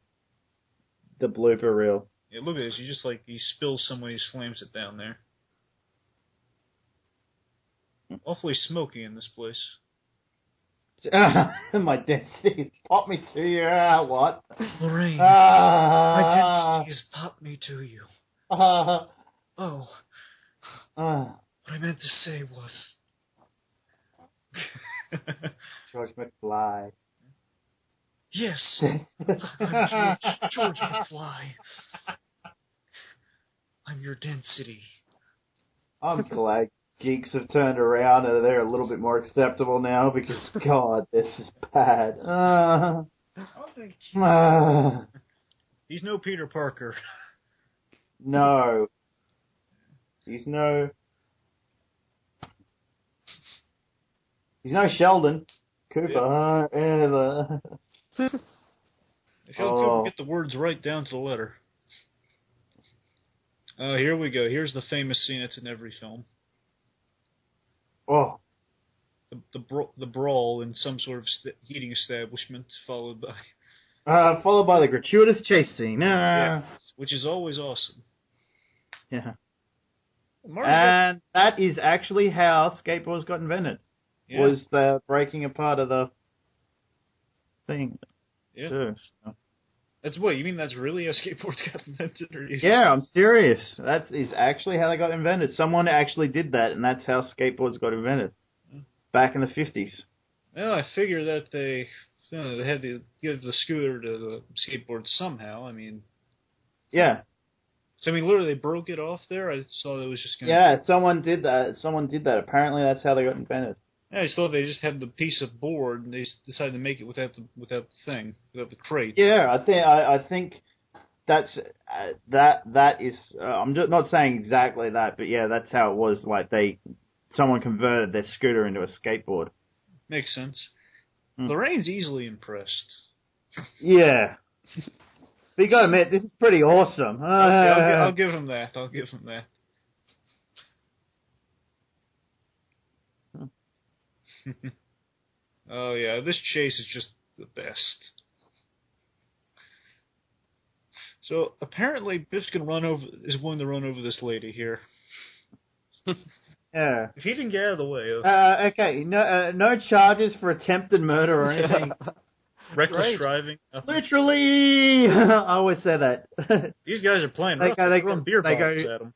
blooper reel. Yeah, look at this. He spills some when he slams it down there. Awfully smoky in this place. My density popped me to you. What? Lorraine, my density has popped me to you. Oh, what I meant to say was... George McFly. Yes, I'm George McFly. I'm your density. I'm glad geeks have turned around and they're a little bit more acceptable now because, God, this is bad. I don't think he's no Peter Parker. No. He's no Sheldon Cooper. Sheldon Cooper, get the words right down to the letter. Here we go. Here's the famous scene that's in every film. Oh. The brawl in some sort of eating establishment, followed by the gratuitous chase scene. Yeah, which is always awesome. Yeah. And that is actually how skateboards got invented. Yeah. Was the breaking apart of the thing. Yeah. Too, so. That's what you mean. That's really how skateboards got invented? Yeah, I'm serious. That is actually how they got invented. Someone actually did that, and that's how skateboards got invented back in the 50s. Well, I figure that they had to give the scooter to the skateboard somehow. I mean, yeah. So I mean, literally, they broke it off there. I saw it was just gonna... Yeah, someone did that. Apparently, that's how they got invented. Yeah, I just thought they just had the piece of board, and they decided to make it without the thing, without the crate. Yeah, I think that's that is. I'm just not saying exactly that, but yeah, that's how it was. Like someone converted their scooter into a skateboard. Makes sense. Lorraine's easily impressed. Yeah. But you gotta admit, this is pretty awesome. I'll give him that. Oh yeah, this chase is just the best. So apparently Biff's going to run over this lady here. Yeah. If he didn't get out of the way. Okay. No charges for attempted murder or anything. Reckless driving. Literally. I always say that. These guys are playing rough. They run beer bottles at them.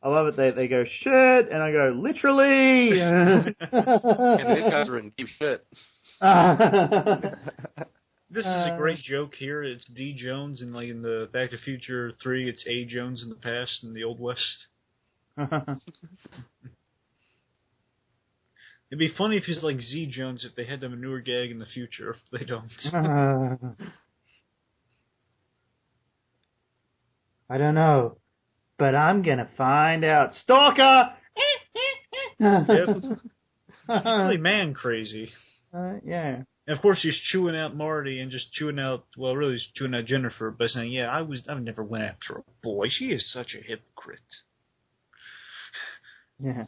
I love it. They go shit, and I go literally. And these guys are in deep shit. This is a great joke here. It's D. Jones, and like in the Back to the Future 3, it's A. Jones in the past in the Old West. It'd be funny if he's like Z. Jones if they had the manure gag in the future. They don't. I don't know. But I'm gonna find out. Stalker! Yep. He's really man crazy. Yeah. And of course he's chewing out Marty and just chewing out, well really he's chewing out Jennifer by saying, yeah, I never went after a boy. She is such a hypocrite. Yeah.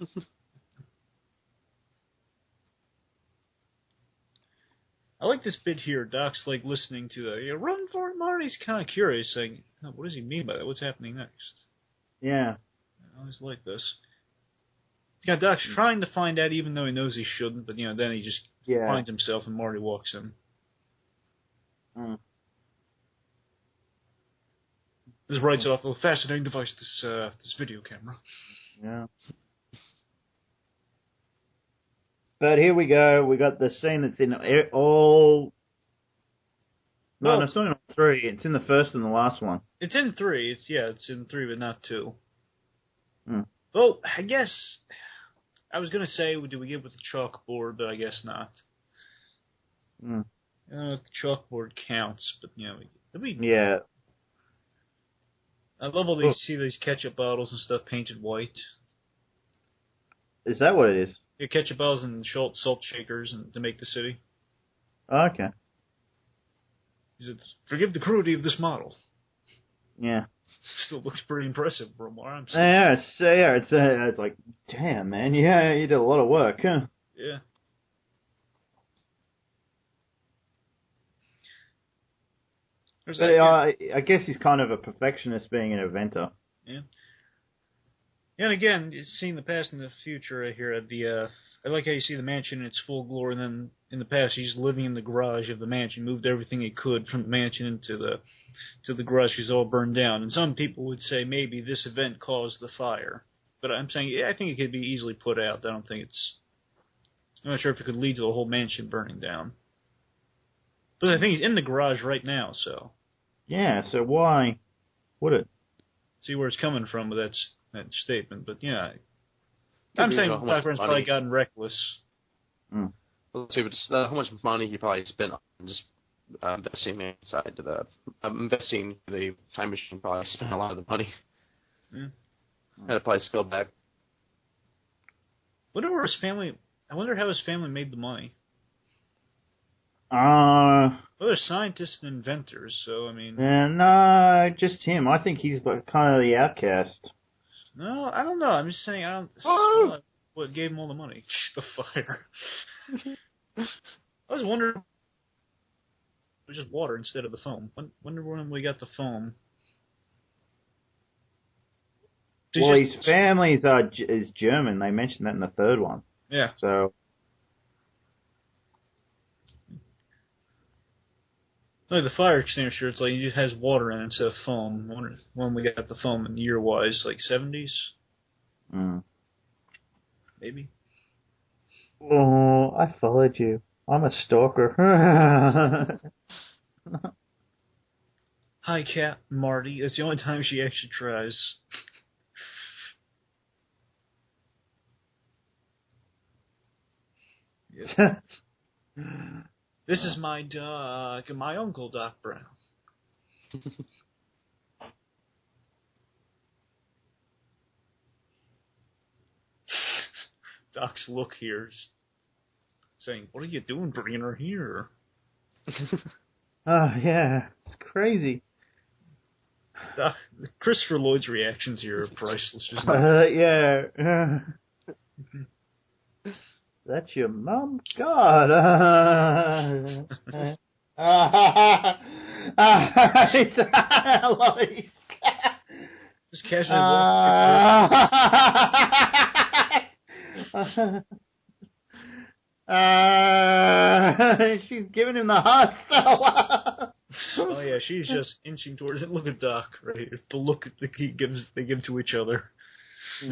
I like this bit here. Doc's like listening to the, run for it, Marty's kind of curious, saying, oh, what does he mean by that? What's happening next? Yeah. I always like this. Yeah, Doc's trying to find out even though he knows he shouldn't, but then he just finds himself and Marty walks in. This writes off a fascinating device, this video camera. Yeah. But here we go. We got the scene that's in all... No, it's not in all three. It's in the first and the last one. It's in 3. It's in 3, but not 2. Well, I guess... I was going to say, do we get with the chalkboard, but I guess not. The chalkboard counts, but, Yeah. I love all these, see these ketchup bottles and stuff painted white. Is that what it is? Yeah, ketchup bottles and salt shakers to make the city. Oh, okay. He said, forgive the cruelty of this model. Yeah. Still looks pretty impressive from what I'm saying. It's like, damn, man, yeah, you did a lot of work, huh? Yeah. I guess he's kind of a perfectionist being an inventor. Yeah. And again, seeing the past and the future right here, I like how you see the mansion in its full glory, and then in the past he's living in the garage of the mansion, moved everything he could from the mansion into the garage because it all burned down. And some people would say maybe this event caused the fire. But I'm saying, yeah, I think it could be easily put out. I don't think I'm not sure if it could lead to a whole mansion burning down. But I think he's in the garage right now, so. Yeah, so why would it? See where it's coming from with that statement. But yeah, I'm saying Doc Brown's probably gotten reckless. Mm. Let's see, but just, how much money he probably spent on just investing inside investing the time machine. Probably spent a lot of the money. Yeah. Had to probably scale back. I wonder how his family made the money. Well, they're scientists and inventors, so I mean. No, just him. I think he's kind of the outcast. No, I don't know. I'm just saying what gave him all the money? The fire. I was wondering. It was just water instead of the foam. Wonder when we got the foam. Well, his family is German. They mentioned that in the third one. Yeah. So. Like the fire extinguisher, it's like it just has water in it instead of foam. I wonder when we got the foam in year-wise, like 70s? Maybe. Oh, I followed you. I'm a stalker. Hi, Cat Marty. It's the only time she actually tries. Yep. This is my Doc, my uncle, Doc Brown. Doc's look here, saying, "What are you doing bringing her here?" Oh, yeah. It's crazy. Doc, Christopher Lloyd's reactions here are priceless. Yeah. That's your mum? God. It's Eloise. Just casually walking. She's giving him the hot cell. Oh yeah, she's just inching towards it. Look at Doc right here. The look that they give to each other,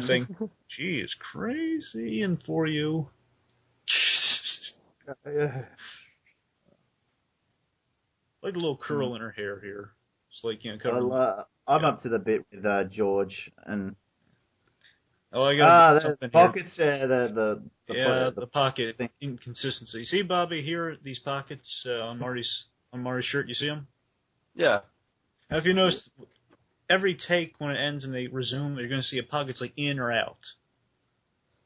saying, "She is crazy, and for you." Like a little curl in her hair here. It's like, I'm up to the bit with George and. I got the pockets. The pocket inconsistency. See, Bobby, here these pockets on Marty's shirt. You see them? Yeah. Now, if you notice, every take when it ends and they resume, you're going to see a pocket's like in or out.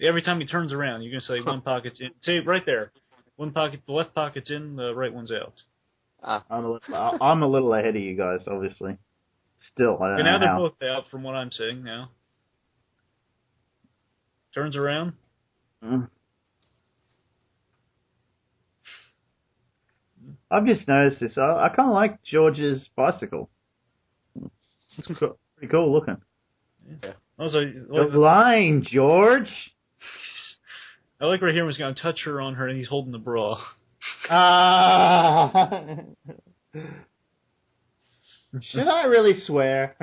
Every time he turns around, you're going to say one pocket's in. See, right there. One pocket, the left pocket's in, the right one's out. I'm a little ahead of you guys, obviously. Still, I don't know. Now they're both out from what I'm saying now. Turns around. I've just noticed this. I kind of like George's bicycle. It's pretty cool looking. Yeah. Also, the line, George. I like right here when he's going to touch her on her and he's holding the bra. Should I really swear?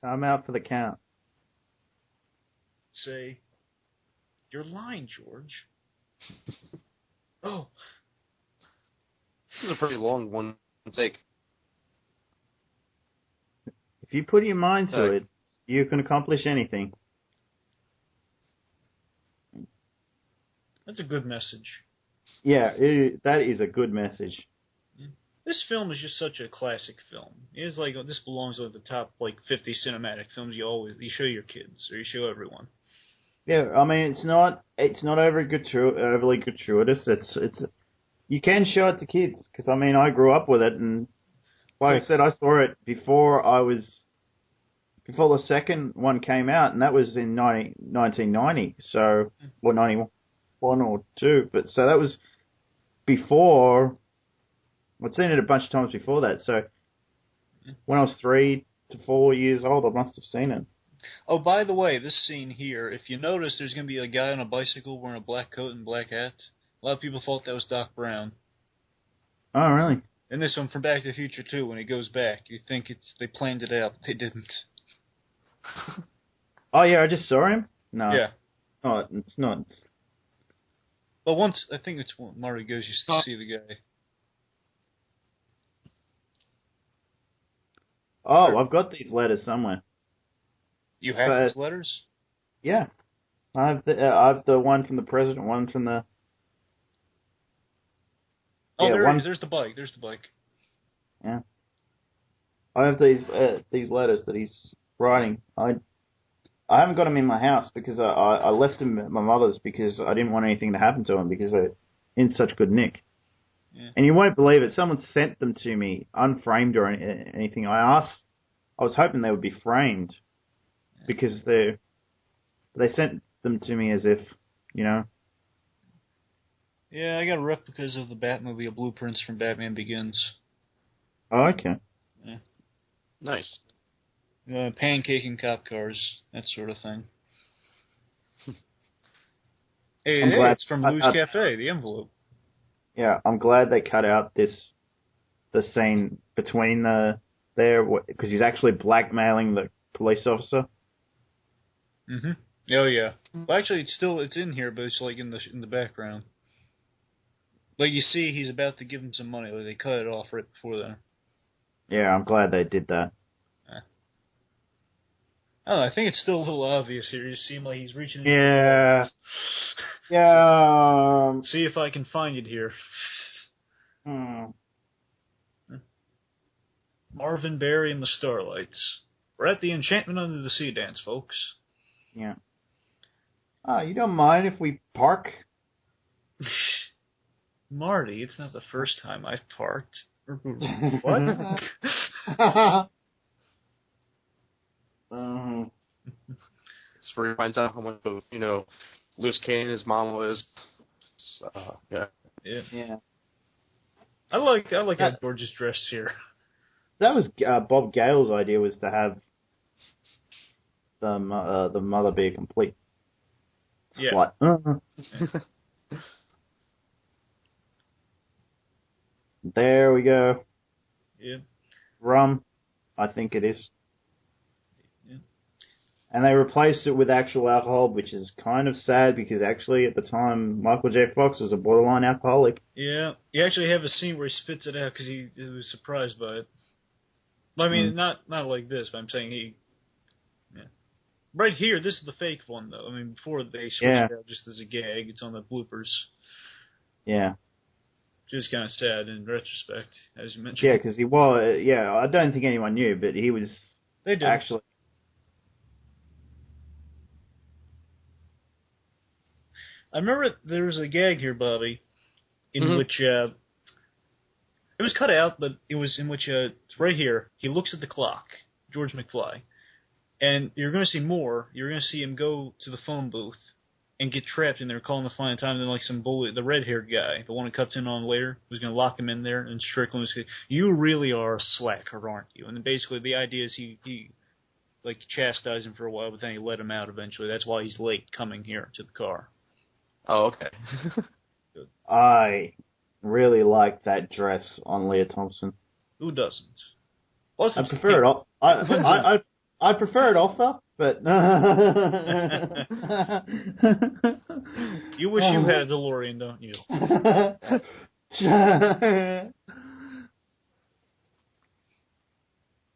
I'm out for the count. Say, "You're lying, George." Oh. This is a pretty long one take. If you put your mind to it, you can accomplish anything. That's a good message. Yeah, that is a good message. This film is just such a classic film. It's like this belongs at the top 50 cinematic films you show your kids or you show everyone. Yeah, I mean it's not overly gratuitous. It's you can show it to kids because I mean I grew up with it and like I said I saw it before the second one came out and that was in 1990 or 91 or 2 but so that was before. I'd seen it a bunch of times before that, so when I was 3, to 4 years old, I must have seen it. Oh, by the way, this scene here, if you notice, there's going to be a guy on a bicycle wearing a black coat and black hat. A lot of people thought that was Doc Brown. Oh, really? And this one from Back to the Future, too, when he goes back, you think they planned it out, but they didn't. Oh, yeah, I just saw him? No. Yeah. Oh, it's not. But once, I think it's when Marty goes, you see the guy. Oh, I've got these letters somewhere. You have these letters? Yeah. I have the one from the president, one from the... Oh, yeah, there's the bike. There's the bike. Yeah. I have these letters that he's writing. I haven't got them in my house because I left them at my mother's because I didn't want anything to happen to him because they're in such good nick. Yeah. And you won't believe it. Someone sent them to me unframed or anything. I was hoping they would be framed because they sent them to me as if, you know. Yeah, I got replicas of the Batmobile blueprints from Batman Begins. Oh, okay. Yeah. Nice. Pancaking cop cars, that sort of thing. Hey, it's from Lou's Cafe, the envelope. Yeah, I'm glad they cut out the scene between there because he's actually blackmailing the police officer. Mm-hmm. Oh yeah. Well, actually, it's in here, but it's like in the background. Like you see, he's about to give him some money. Like they cut it off right before that. Yeah, I'm glad they did that. I don't know, I think it's still a little obvious here. You seem like he's reaching in. Yeah. Yeah. See if I can find it here. Marvin Berry and the Starlights. We're at the Enchantment Under the Sea dance, folks. Yeah. You don't mind if we park? Marty, it's not the first time I've parked. What? It's where he finds out how much of, loose cannon his mom was. Yeah. Yeah. I like how George is dressed here. That was Bob Gale's idea, was to have the mother be a complete slut. There we go. Yeah. Rum, I think it is. Yeah. And they replaced it with actual alcohol, which is kind of sad because actually at the time Michael J. Fox was a borderline alcoholic. Yeah. You actually have a scene where he spits it out because he was surprised by it. I mean, not like this, but I'm saying yeah. Right here, this is the fake one, though. I mean, before they switched it out just as a gag, it's on the bloopers. Yeah. Which is kind of sad in retrospect, as you mentioned. Yeah, because he was, I don't think anyone knew, but he was actually... I remember there was a gag here, Bobby, in which... it was cut out, but it was in which, right here, he looks at the clock, George McFly, and you're going to see more. You're going to see him go to the phone booth and get trapped in there, calling the final time, and then like some bully, the red-haired guy, the one who cuts in on later, was going to lock him in there, and Strickland was going to say, you really are a slacker, aren't you? And then basically the idea is he like, chastised him for a while, but then he let him out eventually. That's why he's late coming here to the car. Oh, okay. I really like that dress on Leah Thompson. Who doesn't? Plus, I prefer it off. I prefer it off her, but you wish you had a DeLorean, don't you?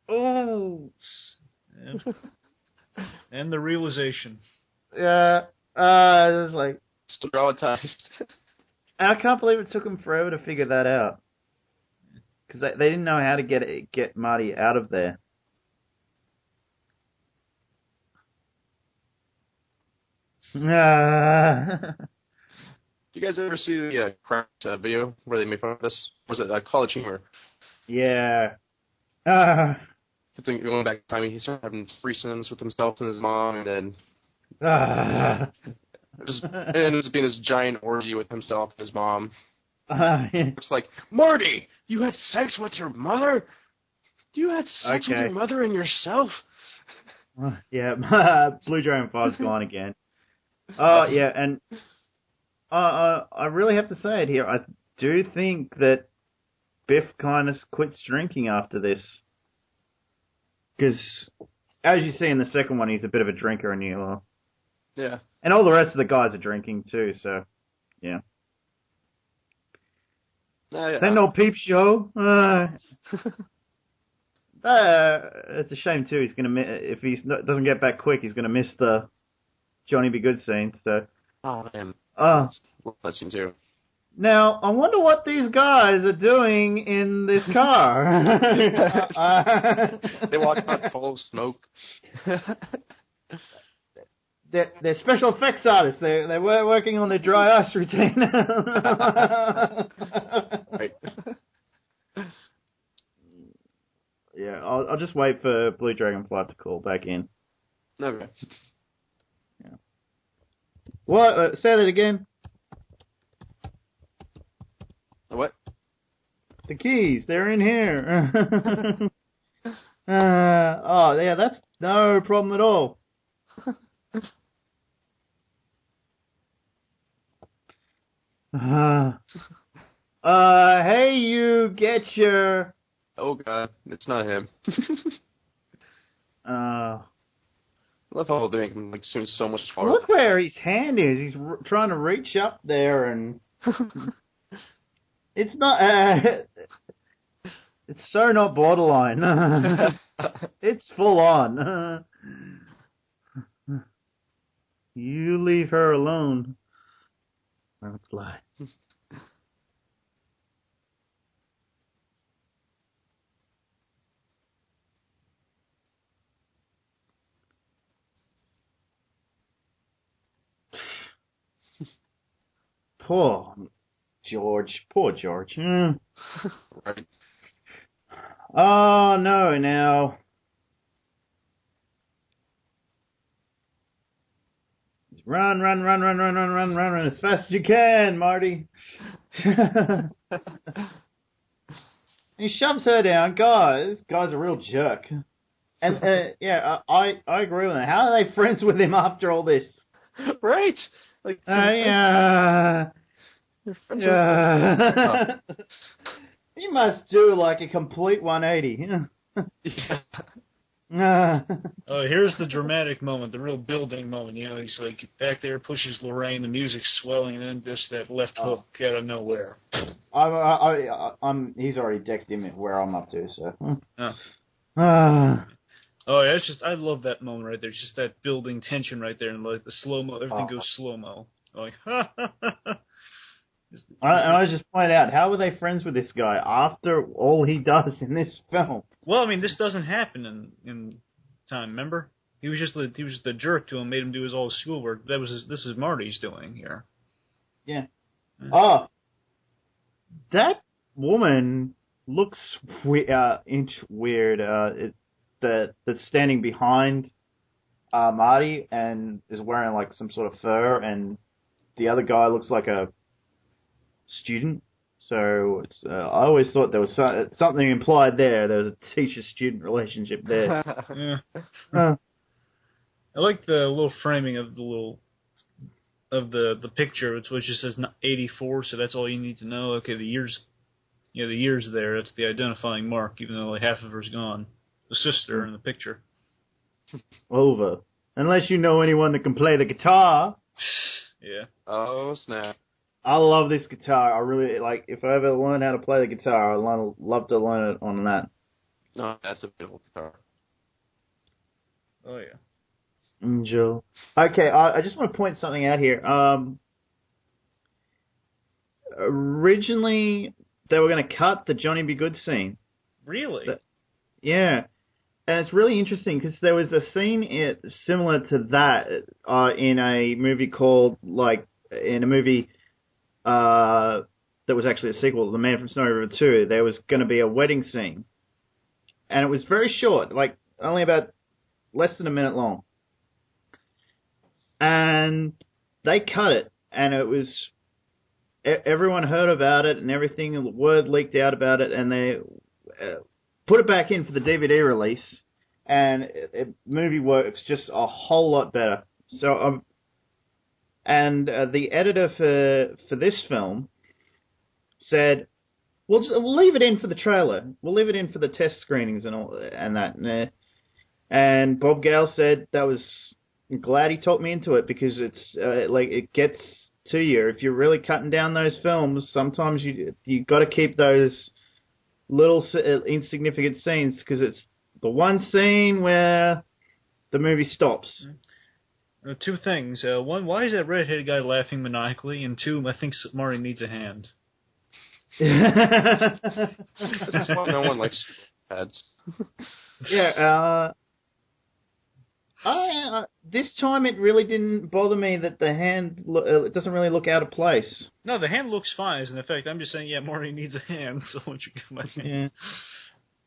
Oh, and the realization. Yeah, it was like still traumatized. I can't believe it took them forever to figure that out. Because they didn't know how to get Marty out of there. Do you guys ever see the Cracked video where they made fun of this? Or was it College Humor? Yeah. Going back to time, he started having threesomes with himself and his mom, and then it was being this giant orgy with himself and his mom. It's like, Marty, you had sex with your mother? You had sex with your mother and yourself? Yeah, Blue Dragon 5's gone again. Yeah, and I really have to say it here. I do think that Biff kind of quits drinking after this. Because, as you see in the second one, he's a bit of a drinker, and yeah. And all the rest of the guys are drinking too, so, yeah. Is that no peep show? It's a shame too. He's gonna if he doesn't get back quick, he's gonna miss the Johnny Be Good scene. So. Oh man. That scene too. Now I wonder what these guys are doing in this car. They walk out full of smoke. They're special effects artists. They're working on their dry ice routine. Right. Yeah, I'll just wait for Blue Dragonfly to call back in. Okay. Yeah. What? Say that again. What? The keys. They're in here. Yeah, that's no problem at all. Hey, you get your... Oh god, it's not him. I love how they make him seem so much farther. Look where his hand is. He's trying to reach up there, and it's not. It's so not borderline. It's full on. You leave her alone. That's lie. Poor George. Poor George. Right. Oh, no, now. Run as fast as you can, Marty. He shoves her down. This guy's a real jerk. And, yeah, I agree with him. How are they friends with him after all this? Right. Like, yeah. He must do like a complete 180. Oh, here's the dramatic moment, the real building moment. You know, he's like back there, pushes Lorraine, the music's swelling, and then just that left hook out of nowhere. He's already decked him at where I'm up to, so. Oh, yeah, it's just, I love that moment right there. It's just that building tension right there, and like the slow-mo, everything goes slow-mo. Like, I just point out, how were they friends with this guy after all he does in this film? Well, I mean, this doesn't happen in time, remember? He was just the jerk to him, made him do all his schoolwork. This is Marty's doing here. Yeah. Oh, that woman looks weird. That's standing behind Marty and is wearing like some sort of fur, and the other guy looks like a student. So it's I always thought there was something implied there. There was a teacher-student relationship there. Yeah. I like the little framing of the picture, which just says 84. So that's all you need to know. Okay, the years there. That's the identifying mark, even though like half of her's gone. The sister in the picture. Over. Unless you know anyone that can play the guitar. Yeah. Oh, snap. I love this guitar. I really, like, if I ever learn how to play the guitar, I'd love to learn it on that. No, that's a beautiful guitar. Oh, yeah. Angel. Okay, I just want to point something out here. Originally, they were going to cut the Johnny Be Good scene. Really? Yeah. And it's really interesting because there was a scene similar to that in a movie that was actually a sequel, The Man from Snowy River 2. There was going to be a wedding scene. And it was very short, like only about less than a minute long. And they cut it, and it was... Everyone heard about it and everything, and the word leaked out about it, and they... put it back in for the DVD release, and movie works just a whole lot better. So, the editor for this film said, we'll leave it in for the trailer. We'll leave it in for the test screenings and all and that. And Bob Gale said that was glad he talked me into it, because it's it gets to you. If you're really cutting down those films, sometimes you got to keep those little insignificant scenes, because it's the one scene where the movie stops. Two things. One, why is that redheaded guy laughing maniacally? And two, I think Marty needs a hand. That's why no one likes heads. Yeah. This time it really didn't bother me that the hand it doesn't really look out of place. No, the hand looks fine. As an effect, I'm just saying, yeah, Marty needs a hand, so why don't you give my hand? Yeah.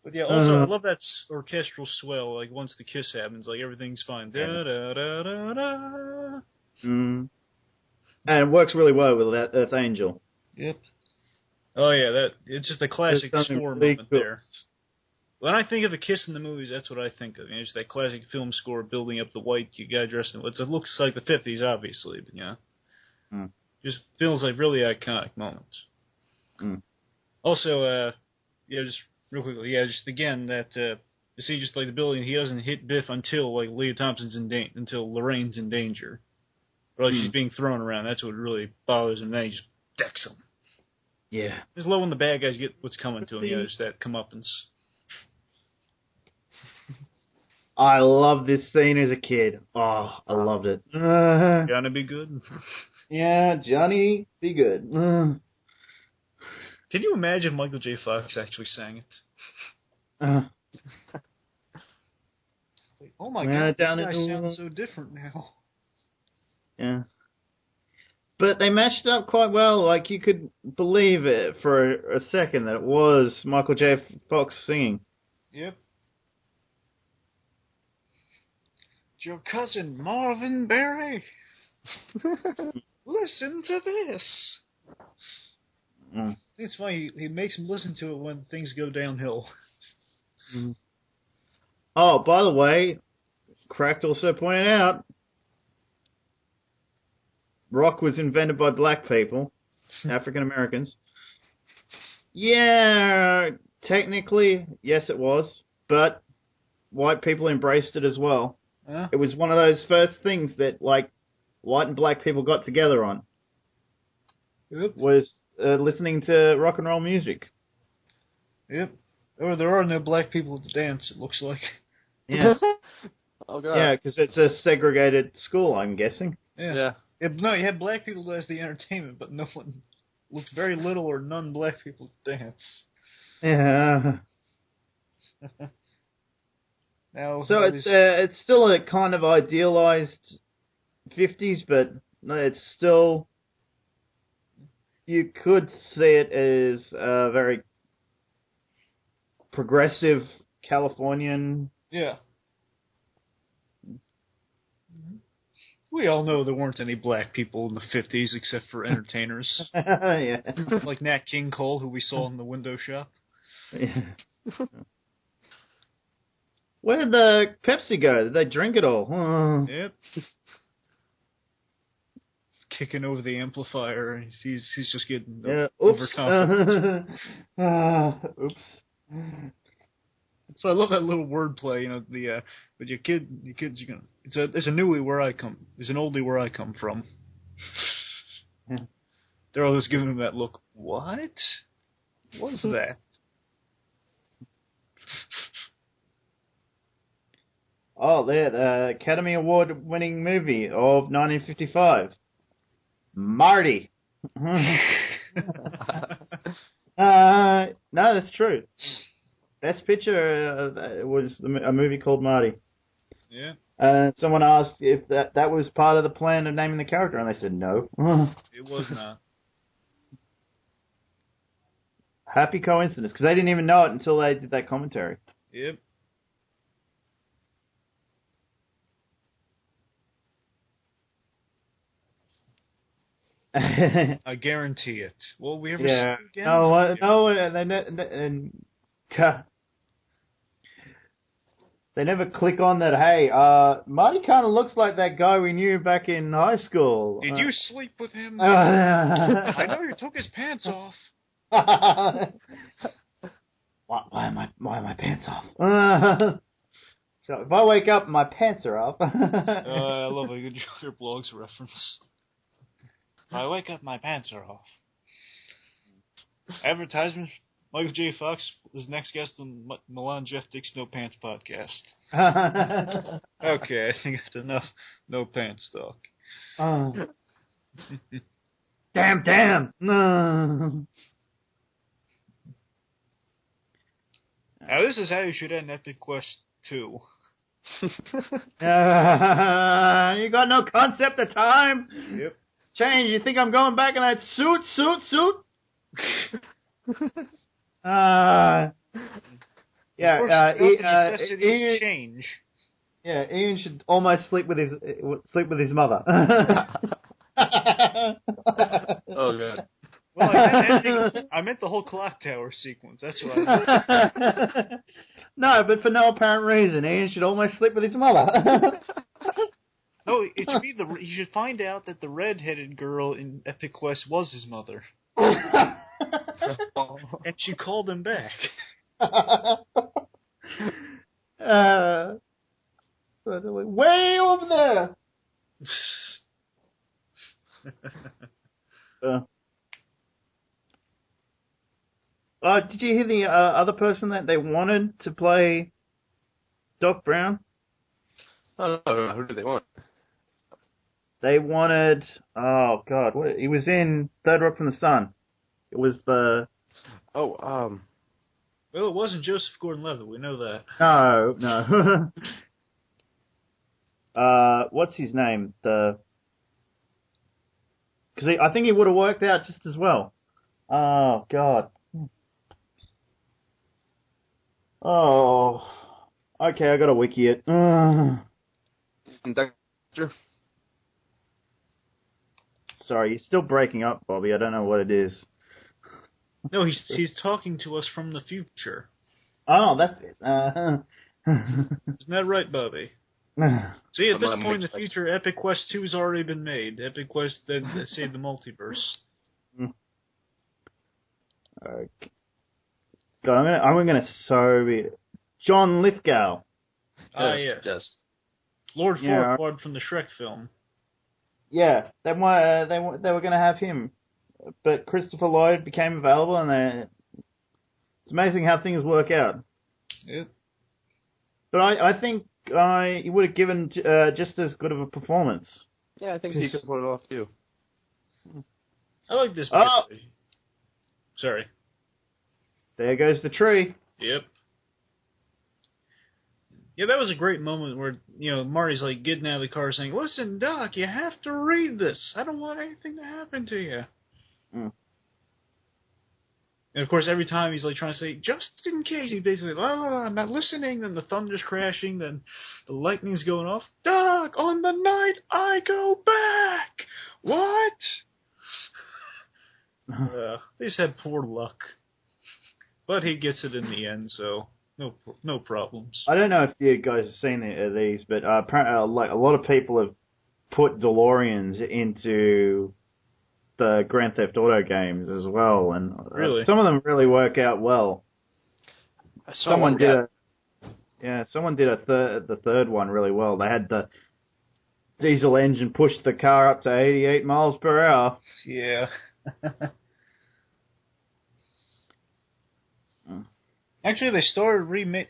But yeah, also I love that orchestral swell. Like once the kiss happens, like everything's fine. Da da da da da. And it works really well with that Earth Angel. Yep. Oh yeah, it's just a classic score moment there. When I think of a kiss in the movies, that's what I think of. It's that classic film score building up the white guy dressed in it. It looks like the 50s, obviously, but yeah. Just feels like really iconic moments. Also, just real quickly, just again, that, you see just like the building, he doesn't hit Biff until, like, Leah Thompson's until Lorraine's in danger. Or, like, she's being thrown around. That's what really bothers him. Then he just decks him. Yeah. It's low when the bad guys get what's coming to them. Just that comeuppance. I loved this scene as a kid. Oh, I loved it. Johnny be good. Yeah, Johnny be good. Can you imagine Michael J. Fox actually sang it? Oh my God, this guy sounds so different now. Yeah. But they matched it up quite well. Like, you could believe it for a second that it was Michael J. Fox singing. Yep. Your cousin Marvin Berry. Listen to this. It's funny. He makes him listen to it when things go downhill. Oh, by the way, Cracked also pointed out, rock was invented by black people, African Americans. Yeah, technically, yes, it was, but white people embraced it as well. It was one of those first things that, like, white and black people got together on. Yep. Was listening to rock and roll music. Yep. Or there are no black people at the dance, it looks like. Yeah. Oh, God. Yeah, because it's a segregated school, I'm guessing. Yeah. No, you had black people as the entertainment, but no one looked very little or none black people to dance. Yeah. Now, so it's still a kind of idealized 50s, but no, it's still, you could see it as a very progressive Californian. Yeah. We all know there weren't any black people in the 50s except for entertainers. Yeah. Like Nat King Cole, who we saw in the window shop. Yeah. Where did the Pepsi go? Did they drink it all? Yep. Kicking over the amplifier. He's just getting overconfident. Oops. So I love that little wordplay, but your kids, you're gonna. It's a newie where I come. It's an oldie where I come from. Yeah. They're always giving him that look. What? What is that? Oh, there, the Academy Award-winning movie of 1955, Marty. No, that's true. Best Picture was a movie called Marty. Yeah. Someone asked if that was part of the plan of naming the character, and they said no. It was not. Happy coincidence, because they didn't even know it until they did that commentary. Yep. I guarantee it. Will we ever see it again? No, and They never click on that, hey, Marty kind of looks like that guy we knew back in high school. Did you sleep with him? I know you took his pants off. why are my pants off? So if I wake up, my pants are off. I love a good Joker Blogs reference. If I wake up, my pants are off. Advertisement. Michael J. Fox was next guest on Milan Jeff Dick's No Pants podcast. Okay, I think that's enough no pants talk. Damn. No. Now this is how you should end Epic Quest 2. You got no concept of time? Yep. Change, you think I'm going back in that suit? Ian, change. Yeah, Ian should almost sleep with his mother. Oh god. Well, I meant the whole clock tower sequence. That's what I meant. No, but for no apparent reason, Ian should almost sleep with his mother. No, it should be he should find out that the red-headed girl in Epic Quest was his mother. And she called him back. So they're like, way over there. Did you hear the other person that they wanted to play Doc Brown? Oh, no, who did they want? They wanted, oh god, he was in Third Rock from the Sun. It was the... Well, it wasn't Joseph Gordon-Levitt, we know that. No. What's his name? Because I think he would have worked out just as well. Oh, God. Oh. Okay, I gotta wiki it. Doctor? Sorry, you're still breaking up, Bobby. I don't know what it is. No, he's talking to us from the future. Oh, that's it. Isn't that right, Bobby? See, at this point in the future, Epic Quest 2 has already been made. Epic Quest that saved the multiverse. Okay. God, I'm gonna be John Lithgow. Yes. Lord Farquaad from the Shrek film. Yeah, they were gonna have him, but Christopher Lloyd became available, and it's amazing how things work out. Yep. But I think he would have given just as good of a performance. Yeah, I think he could pull it off too. I like this. Sorry. There goes the tree. Yep. Yeah, that was a great moment where, Marty's like getting out of the car saying, "Listen, Doc, you have to read this. I don't want anything to happen to you." Mm. And of course, every time he's like trying to say, "Just in case," he basically, I'm not listening, then the thunder's crashing, then the lightning's going off. "Doc, on the night I go back!" What? They just had poor luck. But he gets it in the end, so no problems. I don't know if you guys have seen these, but apparently, like a lot of people have put DeLoreans into the Grand Theft Auto games as well, and really? Some of them really work out well. Someone did the third one really well. They had the diesel engine push the car up to 88 miles per hour. Yeah. Actually,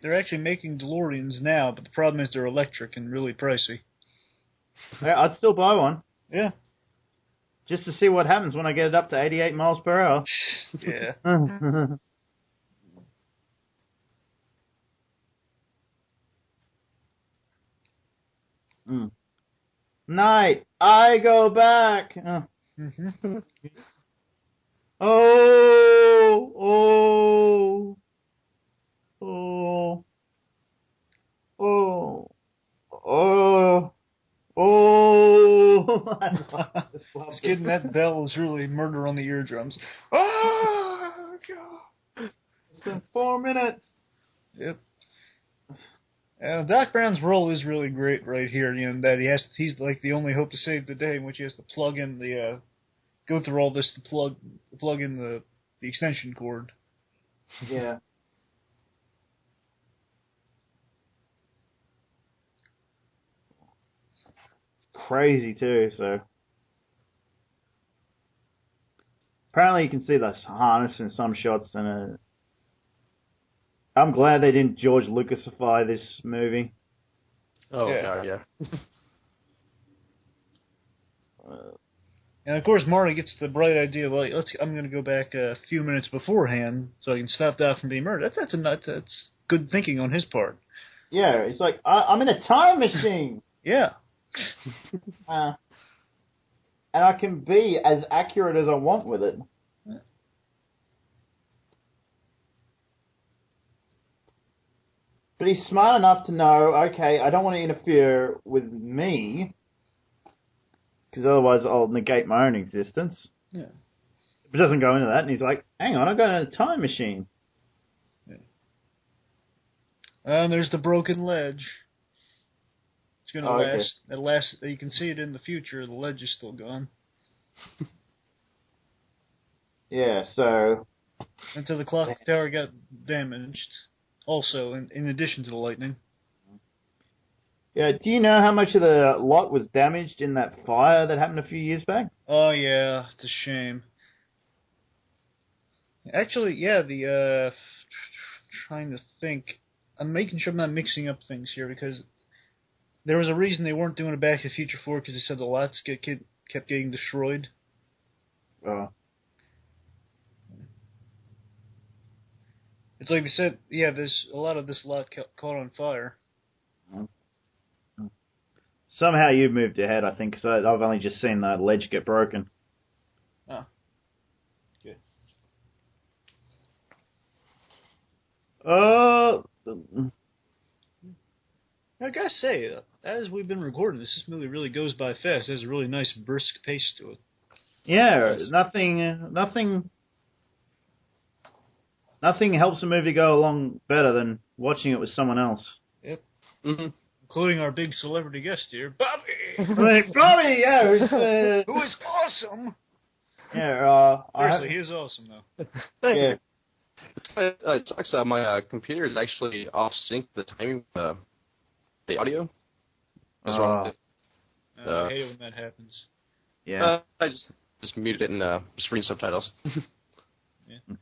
they're actually making DeLoreans now, but the problem is they're electric and really pricey. Yeah, I'd still buy one. Yeah. Just to see what happens when I get it up to 88 miles per hour. Yeah. Night, I go back. Oh. Just kidding, that bell was really murder on the eardrums. Oh, God. It's been 4 minutes. Yep. Doc Brown's role is really great right here. You know that he's like the only hope to save the day, in which he has to plug in the go through all this to plug in the extension cord. Yeah. Crazy too. So apparently you can see the harness in some shots, and I'm glad they didn't George Lucasify this movie. Oh, Yeah. God, yeah. And of course, Marty gets the bright idea. Like, I'm going to go back a few minutes beforehand so I can stop Doc from being murdered. That's good thinking on his part. Yeah, it's like I'm in a time machine. Yeah. And I can be as accurate as I want with it. But he's smart enough to know, okay, I don't want to interfere with me, because otherwise I'll negate my own existence. Yeah. But doesn't go into that, and he's like, hang on, I've got a time machine. Yeah. And there's the broken ledge. It's going to last. Okay. It lasts. You can see it in the future. The ledge is still gone. Yeah, so... Until the clock tower got damaged. Also, in addition to the lightning. Yeah, do you know how much of the lot was damaged in that fire that happened a few years back? Oh, yeah, it's a shame. Actually, yeah, trying to think. I'm making sure I'm not mixing up things here, because there was a reason they weren't doing a Back to the Future 4, because they said the lots kept getting destroyed. Oh. It's like they said, yeah, there's a lot of this lot caught on fire. Somehow you've moved ahead, I think, so I've only just seen that ledge get broken. Oh. Good. I gotta say, as we've been recording this movie really goes by fast. It has a really nice, brisk pace to it. Yeah, nothing helps a movie go along better than watching it with someone else. Yep. Mm-hmm. Including our big celebrity guest here, Bobby! Bobby, yeah! Who is awesome! Yeah, seriously, he is awesome, though. Yeah. It sucks. My computer is actually off sync the timing, the audio. Is wrong with it. I hate it when that happens. Yeah. I just muted it and just reading subtitles. Yeah.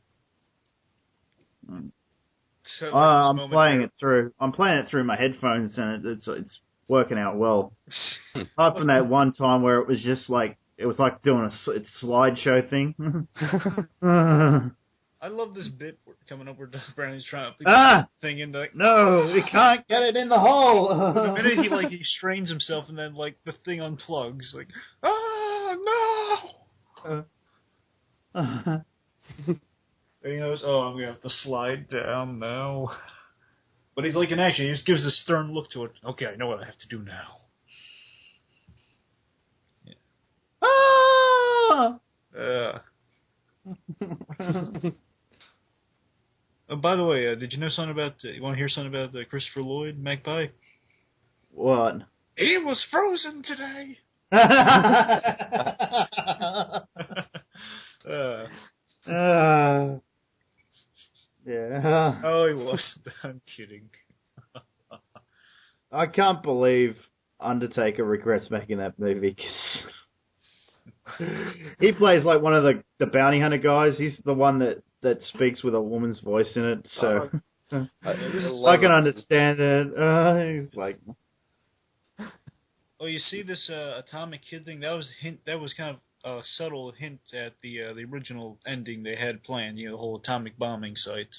So I'm playing it through my headphones, and it's working out well. Apart from that one time where it was just like doing a slideshow thing. I love this bit coming up where Doc Brown is trying to put the thing in the... No, we can't get it in the hole. The minute he strains himself, and then the thing unplugs, no. And he goes, I'm going to have to slide down now. But he's like in action. He just gives a stern look to it. Okay, I know what I have to do now. Yeah. By the way, did you know something about... you want to hear something about Christopher Lloyd, Magpie? What? He was frozen today! Yeah. Oh, he wasn't. I'm kidding. I can't believe Undertaker regrets making that movie. He plays like one of the bounty hunter guys. He's the one that speaks with a woman's voice in it. So I can understand it. He's like, oh, you see this Atomic Kid thing? That was a hint. That was kind of a subtle hint at the original ending they had planned. You know, the whole atomic bombing site.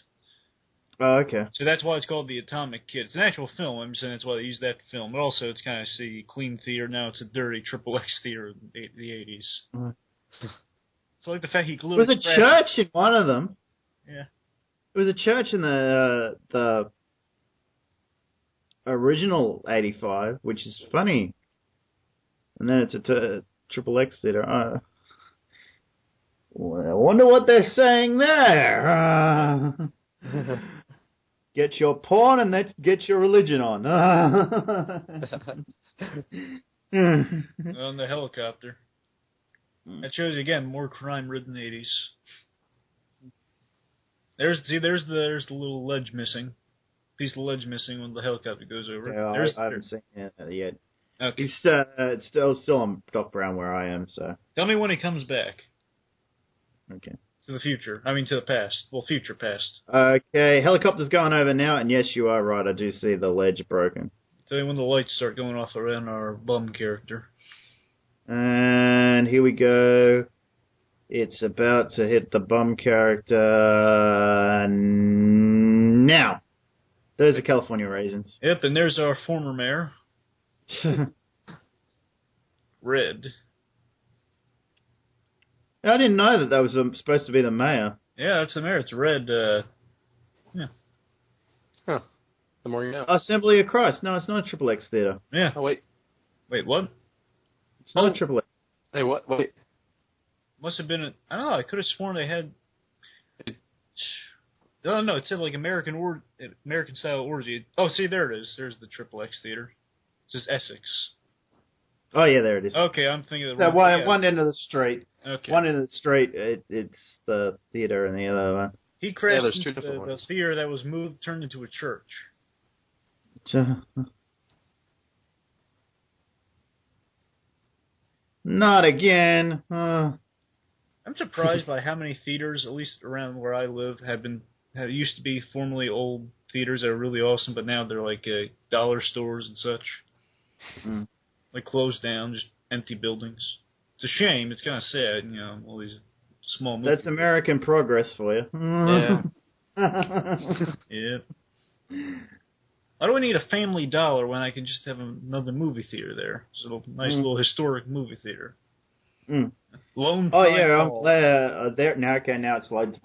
Oh, okay. So that's why it's called the Atomic Kid. It's an actual film. I'm saying that's why they used that film. But also, it's kind of clean theater. Now it's a dirty XXX theater in the 80s. So like the fact he glued. It was a church in one of them. Yeah. It was a church in the original 85, which is funny. And then it's a XXX theater. I wonder what they're saying there. get your porn and let's get your religion on. On the helicopter. That shows you again more crime-ridden 80s. There's the little ledge missing. Piece of ledge missing when the helicopter goes over. Yeah, I haven't seen it yet. Okay. He's still on Doc Brown where I am, so. Tell me when he comes back. Okay. To the future. I mean, to the past. Well, future past. Okay, helicopter's going over now, and yes, you are right. I do see the ledge broken. Tell me when the lights start going off around our bum character. And here we go. It's about to hit the bum character now. Those are California raisins. Yep, and there's our former mayor. Red. I didn't know that was supposed to be the mayor. Yeah, that's the mayor. It's Red. Yeah. Huh. The more you know. Assembly of Christ. No, it's not a Triple X theater. Yeah. Oh, wait. Wait, what? It's not a Triple X. Hey, what? Wait. Must have been I don't know. I could have sworn they had. Oh no! It said like American style orgy. Oh, see, there it is. There's the Triple X theater. It says Essex. Oh yeah, there it is. Okay, I'm thinking of the So one end of the street. Okay. One end of the street, it's the theater, and the other one. He crashed there's two into different the ones. theater that was turned into a church. Not again. I'm surprised by how many theaters, at least around where I live, used to be formerly old theaters that are really awesome, but now they're like dollar stores and such. Mm. Like closed down, just empty buildings. It's a shame. It's kind of sad, all these small movies. That's American progress for you. Yeah. Yeah. Why do we need a Family Dollar when I can just have another movie theater there? It's a nice little historic movie theater. Mm. Lone Oh Pine yeah, Mall. there now. Okay, now it's Lone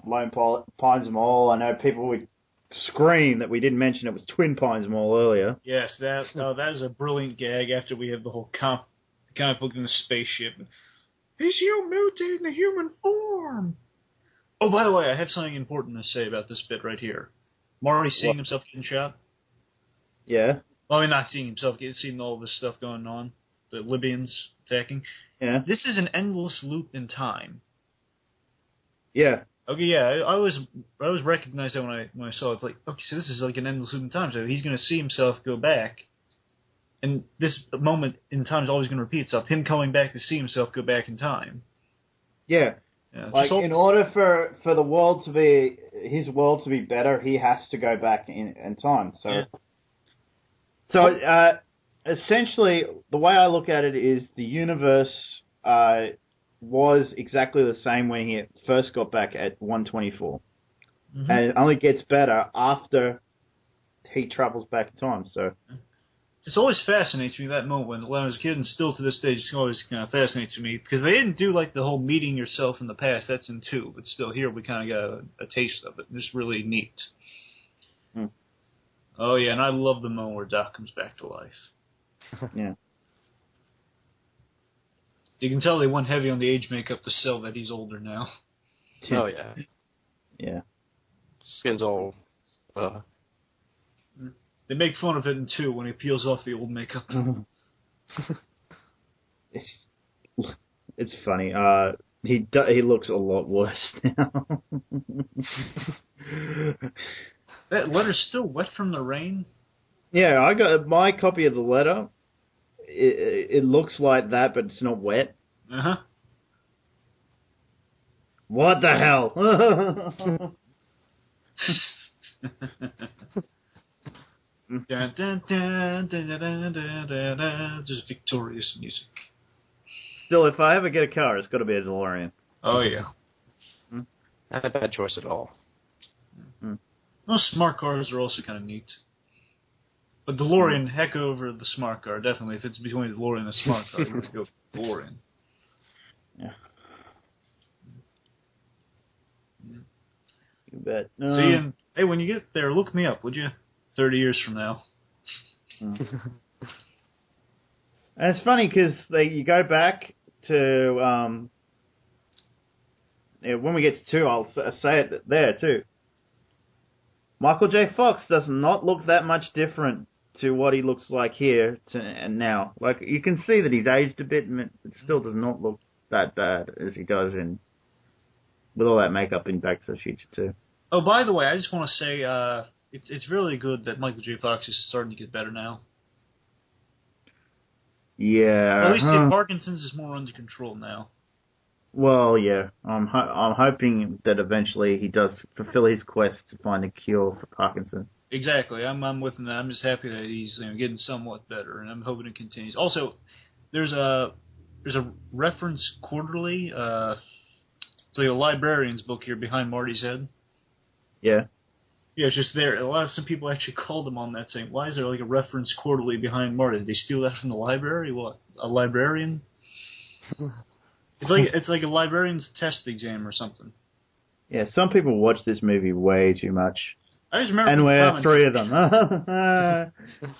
Pines Mall. I know people would scream that we didn't mention it was Twin Pines Mall earlier. Yes, that is a brilliant gag. After we have the whole comic book in the spaceship, he's mutated in the human form. Oh, by the way, I have something important to say about this bit right here. Marty seeing himself getting shot. Yeah. Well, I mean, not seeing himself, seeing all this stuff going on. The Libyans attacking. Yeah. This is an endless loop in time. Yeah. Okay, yeah, I always recognized that when I saw it. It's like, okay, so this is like an endless loop in time. So he's going to see himself go back, and this moment in time is always going to repeat itself. Him coming back to see himself go back in time. Yeah. Yeah, Like in order for the world to be his world to be better, he has to go back in time. So. Yeah. So, essentially, the way I look at it is the universe was exactly the same when he first got back at 124. Mm-hmm. And it only gets better after he travels back in time. So, It's always fascinates me, that moment when I was a kid, and still to this day, it always kind of fascinates me, because they didn't do like the whole meeting yourself in the past. That's in 2, but still here we kind of got a taste of it. It's really neat. Oh, yeah, and I love the moment where Doc comes back to life. yeah. You can tell they went heavy on the age makeup to sell that he's older now. Oh, yeah. Yeah. Skin's all... They make fun of it in 2 when he peels off the old makeup. It's funny. He looks a lot worse now. That letter's still wet from the rain? Yeah, I got my copy of the letter. It looks like that, but it's not wet. Uh-huh. What the hell? Dun, dun, dun, dun, dun, dun, dun, dun, dun. Just victorious music. Still, if I ever get a car, it's got to be a DeLorean. Oh, yeah. Not a bad choice at all. Well, smart cars are also kind of neat. But DeLorean, heck over the smart car, definitely. If it's between a DeLorean and a smart car, you would go for DeLorean. Yeah. You bet. See, and hey, when you get there, look me up, would you? 30 years from now. And it's funny because you go back to when we get to 2, I'll say it there too. Michael J. Fox does not look that much different to what he looks like here and now. Like, you can see that he's aged a bit, and it still does not look that bad as he does with all that makeup in Back to the Future 2. Oh, by the way, I just want to say it's really good that Michael J. Fox is starting to get better now. Yeah. At least Parkinson's is more under control now. Well, yeah. I'm hoping that eventually he does fulfill his quest to find a cure for Parkinson's. Exactly. I'm with him. I'm just happy that he's getting somewhat better, and I'm hoping it continues. Also, there's a reference quarterly. It's like a librarian's book here behind Marty's head. Yeah. Yeah, it's just there. Some people actually called him on that, saying, "Why is there like a reference quarterly behind Marty? Did they steal that from the library? What, a librarian?" It's like a librarian's test exam or something. Yeah, some people watch this movie way too much. I just remember. And we're three of them.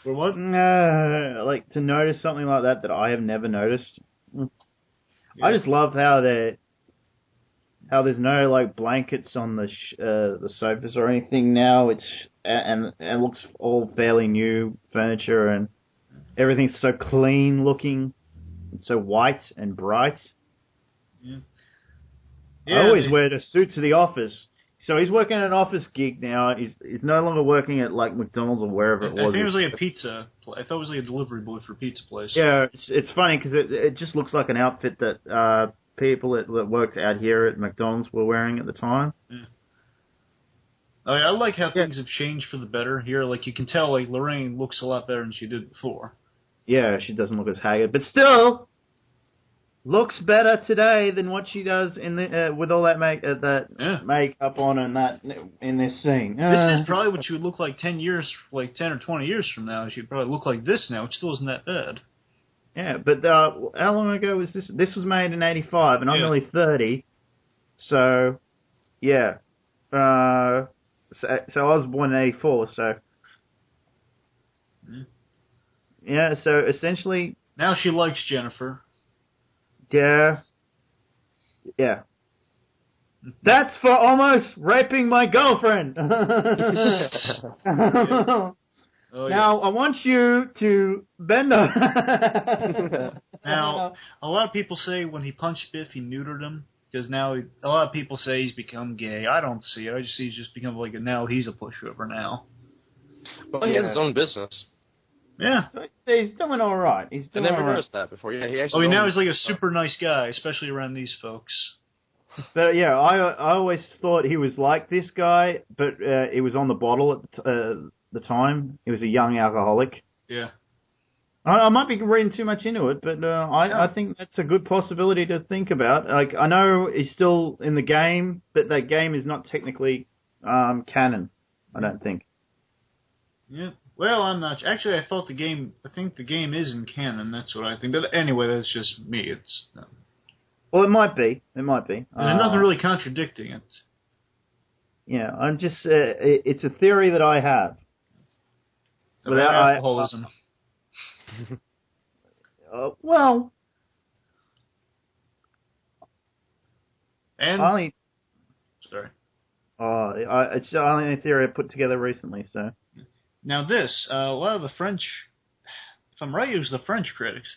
For what? Like, to notice something like that I have never noticed. Yeah. I just love how there's no like blankets on the sofas or anything now. And looks all fairly new furniture, and everything's so clean looking, and so white and bright. Yeah. I always wear the suit to the office. So he's working at an office gig now. He's no longer working at like McDonald's or wherever it was. I think it was like a pizza. I thought it was like a delivery boy for a pizza place. Yeah, it's funny because it just looks like an outfit that people that worked out here at McDonald's were wearing at the time. Yeah. I like how things have changed for the better here. Like, you can tell, like, Lorraine looks a lot better than she did before. Yeah, she doesn't look as haggard, but still looks better today than what she does in the with all that makeup on and that in this scene. This is probably what she would look like 10 or 20 years from now. She'd probably look like this now, which still isn't that bad. Yeah, but how long ago was this? This was made in 85, and I'm only 30. So, yeah. So I was born in 84, so... Yeah, so essentially... Now she likes Jennifer. Yeah. Yeah. That's for almost raping my girlfriend! Oh, now, I want you to bend over. Now, a lot of people say when he punched Biff, he neutered him. Because now, a lot of people say he's become gay. I don't see it. I just see he's just become like now he's a pushover now. Well, he has his own business. Yeah. He's doing alright. I never noticed that before. Yeah, he actually. Now he's like a super nice guy, especially around these folks. But yeah, I always thought he was like this guy, but it was on the bottle at the time. He was a young alcoholic. Yeah. I might be reading too much into it, but I think that's a good possibility to think about. Like, I know he's still in the game, but that game is not technically canon, I don't think. Yeah. Well, I'm not. Actually, I think the game is in canon. That's what I think. But anyway, that's just me. It's. Well, it might be. It might be. There's nothing really contradicting it. Yeah, I'm just. It's a theory that I have. About alcoholism. Well. And. Sorry. It's the only theory I put together recently, so. Now this, a lot of the French, if I'm right, it was the French critics.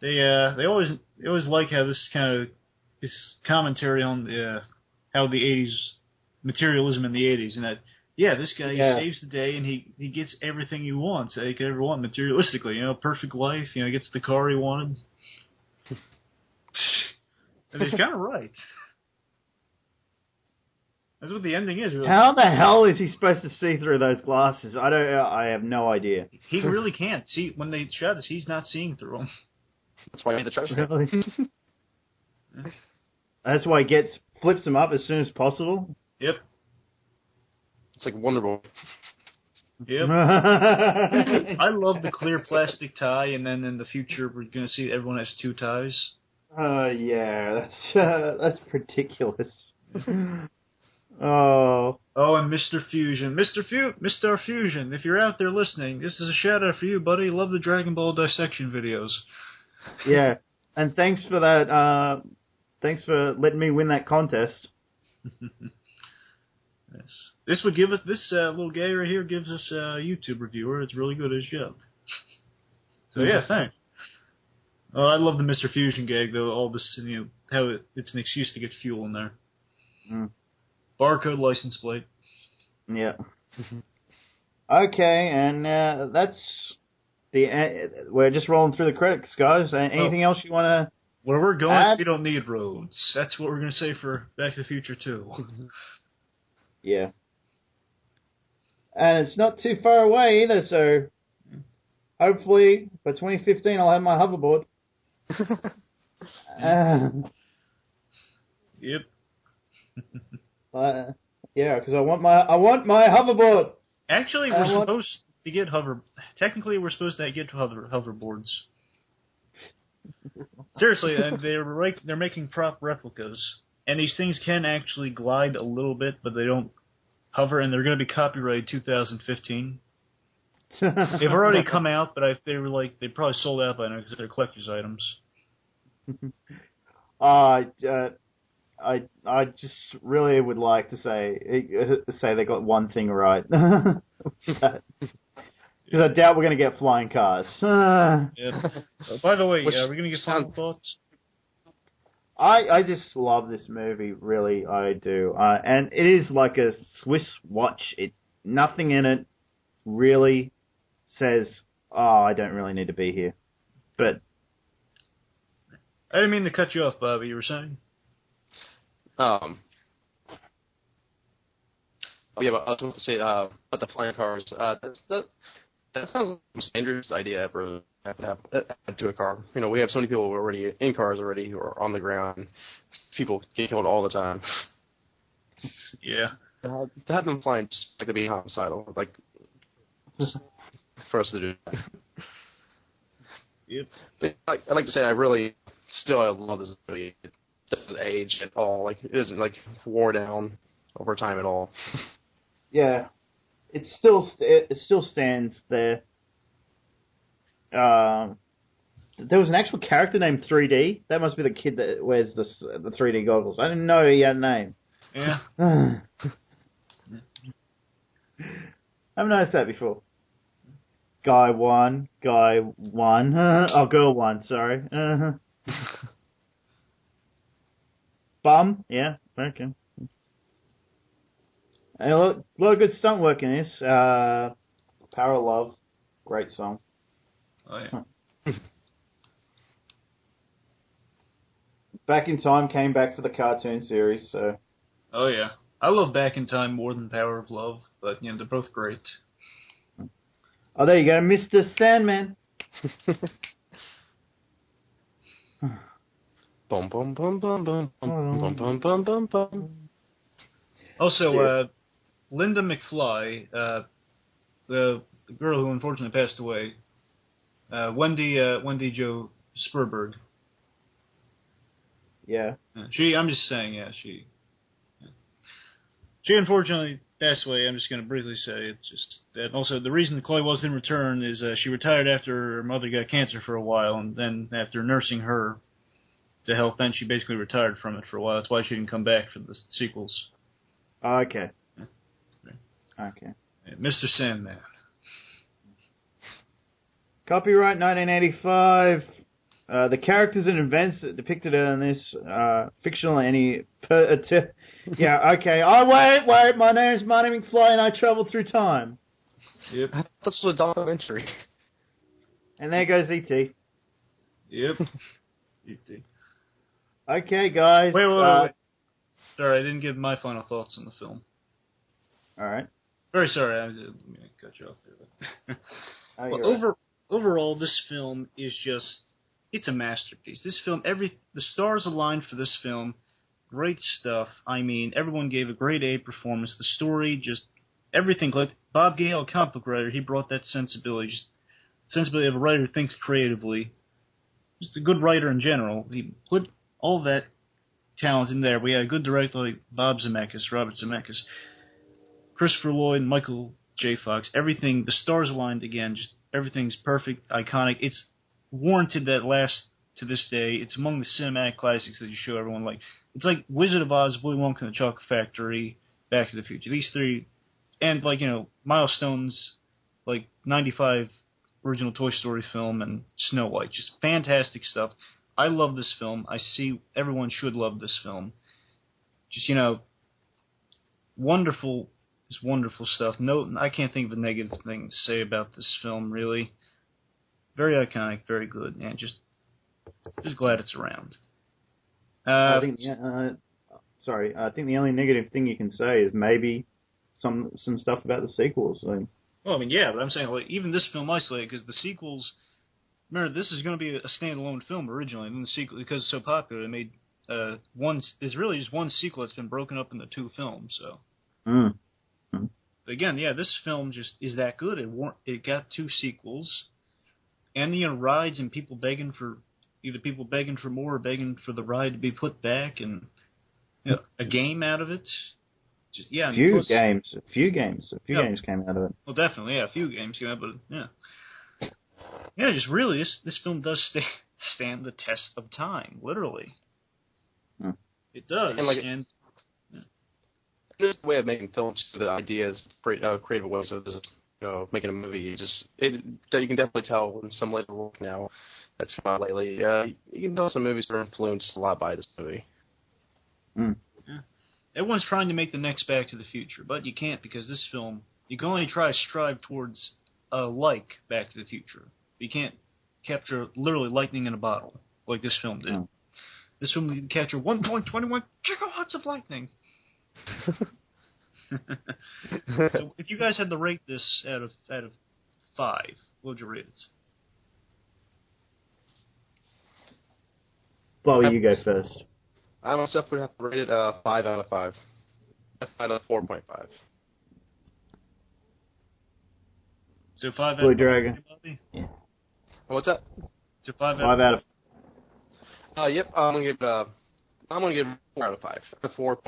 They always like how this commentary on how the 80s, materialism in the 80s, and that this guy saves the day and he gets everything he wants that he could ever want materialistically, perfect life, gets the car he wanted. And he's kind of right. That's what the ending is. Really. How the hell is he supposed to see through those glasses? I have no idea. He really can't. See, when they shot this, he's not seeing through them. That's why he made the treasure. That's why he flips them up as soon as possible? Yep. It's like Wonder Boy. Yep. I love the clear plastic tie, and then in the future we're going to see everyone has two ties. Yeah, that's ridiculous. Oh, and Mr. Fusion. Mr. Fusion, if you're out there listening, this is a shout-out for you, buddy. Love the Dragon Ball dissection videos. Yeah, and thanks for that. Thanks for letting me win that contest. Yes. This would give us this little guy right here gives us a YouTube reviewer. It's really good at his job. So yeah, thanks. Oh, I love the Mr. Fusion gag though. All this, how it's an excuse to get fuel in there. Barcode license plate. Yeah. Okay, and that's we're just rolling through the credits, guys. Anything else you want to? Where we're going, add? we don't need roads. That's what we're going to say for Back to the Future 2. Yeah. And it's not too far away either, so hopefully by 2015 I'll have my hoverboard. Yep. Yeah, because I want my hoverboard. Actually, supposed to get Technically, we're supposed to get hoverboards. Seriously, they're making prop replicas, and these things can actually glide a little bit, but they don't hover, and they're going to be copyrighted 2015. They've already come out, but they probably sold out by now because they're collector's items. I just really would like to say they got one thing right. Because I doubt we're going to get flying cars. Yeah. By the way, we're going to get final thoughts. I just love this movie, really, I do. And it is like a Swiss watch. Nothing in it really says, oh, I don't really need to be here. But I didn't mean to cut you off, Bobby. You were saying? Yeah, but I was going to say about the flying cars. That sounds like Sanders' idea ever have to add to a car. We have so many people who are already in cars already who are on the ground. People get killed all the time. Yeah. To have them flying just like they're being homicidal, like for us to do. Yep. But I'd like to say I love this movie. It doesn't age at all. Like it isn't like wore down over time at all. Yeah. It still stands there. There was an actual character named 3D. That must be the kid that wears the 3D goggles. I didn't know he had a name. Yeah. I haven't noticed that before. Guy 1. Oh, girl 1, sorry. Bum? Yeah, okay. And a lot of good stunt work in this. Power of Love. Great song. Oh, yeah. Back in Time came back for the cartoon series, so... Oh, yeah. I love Back in Time more than Power of Love, but, they're both great. Oh, there you go, Mr. Sandman. Bum bum bum bum bum bum bum bum bum bum. Also, Linda McFly, the girl who unfortunately passed away, Wendy Jo Sperberg. Yeah. I'm just saying, she unfortunately passed away. I'm just going to briefly say it's just that. Also, the reason Chloe was in return is she retired after her mother got cancer for a while, and then after nursing her to health, then she basically retired from it for a while. That's why she didn't come back for the sequels. Okay. Yeah. Okay. Yeah, Mr. Sandman. Copyright 1985. The characters and events depicted in this fictional any... yeah, okay. Oh, wait. My name's Marty McFly and I travel through time. Yep. That's a documentary. And there goes E.T. Yep. E.T. Okay, guys. Wait. Sorry, I didn't give my final thoughts on the film. All right. Very sorry, I didn't mean to cut you off there. Well, overall, this film is it's a masterpiece. This film, the stars aligned for this film. Great stuff. I mean, everyone gave a grade A performance. The story, just everything. Like Bob Gale, comic book writer, he brought that sensibility. Just sensibility of a writer who thinks creatively. Just a good writer in general. He put all that talent in there. We had a good director like Robert Zemeckis, Christopher Lloyd, Michael J. Fox. Everything, the stars aligned again. Just everything's perfect, iconic. It's warranted that lasts to this day. It's among the cinematic classics that you show everyone. Like it's like Wizard of Oz, Willy Wonka and the Chocolate Factory, Back to the Future. These three and like milestones, like '95 original Toy Story film and Snow White, just fantastic stuff. I love this film. I see everyone should love this film. Just wonderful, it's wonderful stuff. No, I can't think of a negative thing to say about this film. Really, very iconic, very good, and just glad it's around. I think I think the only negative thing you can say is maybe some stuff about the sequels. Like, well, I mean, yeah, but I'm saying like even this film isolated because the sequels. Remember, this is going to be a standalone film originally, and then the sequel because it's so popular, they made one. There's really just one sequel that's been broken up into 2 films. So, But again, yeah, this film just is that good. It got 2 sequels, and rides and people begging for more or begging for the ride to be put back, and a game out of it. Just a few games came out of it. Well, definitely, yeah, a few games came out, but yeah. Yeah, just really, this film does stand the test of time, literally. It does, and there's a way of making films. The ideas, creative ways of making a movie. You can definitely tell in some later work now that's come out lately. You can tell some movies are influenced a lot by this movie. Yeah. Everyone's trying to make the next Back to the Future, but you can't because this film, you can only try to strive towards like Back to the Future. You can't capture literally lightning in a bottle like this film did. This film can capture 1.21 gigawatts of lightning. So if you guys had to rate this out of 5, what would you rate it? Bobby, you go first. I myself would have to rate it 5 out of 5. 5 out of 4.5. So 5 Blue out of Dragon. 5, Yeah. What's that? So 5 out of. Yep. I'm gonna give it 4 out of 5. 4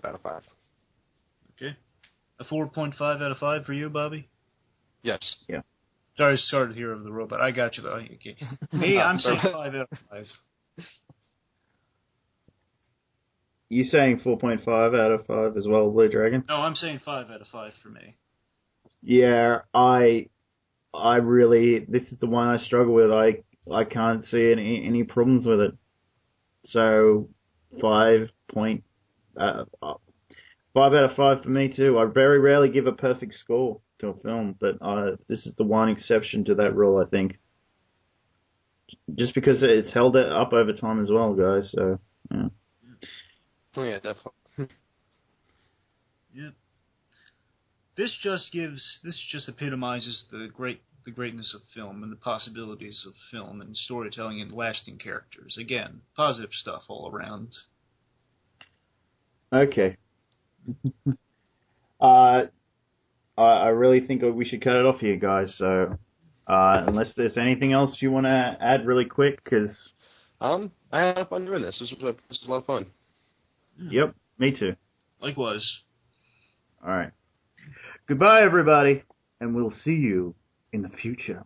out of 5. Okay. A 4.5 out of 5 for you, Bobby? Yes. Yeah. Sorry to hear of the robot. I got you though. Okay. Me, I'm saying 5 out of 5. You saying 4.5 out of 5 as well, Blue Dragon? No, I'm saying 5 out of 5 for me. Yeah, I really, this is the one I struggle with. I can't see any problems with it. So 5 out of 5 for me too. I very rarely give a perfect score to a film, but this is the one exception to that rule, I think. Just because it's held up over time as well, guys. So yeah. Oh yeah, definitely. Yeah. This just epitomizes the greatness of film and the possibilities of film and storytelling and lasting characters. Again, positive stuff all around. Okay. I really think we should cut it off here, guys. So, unless there's anything else you want to add really quick, because... I had fun doing this. This was a lot of fun. Yep, me too. Likewise. All right. Goodbye, everybody, and we'll see you in the future.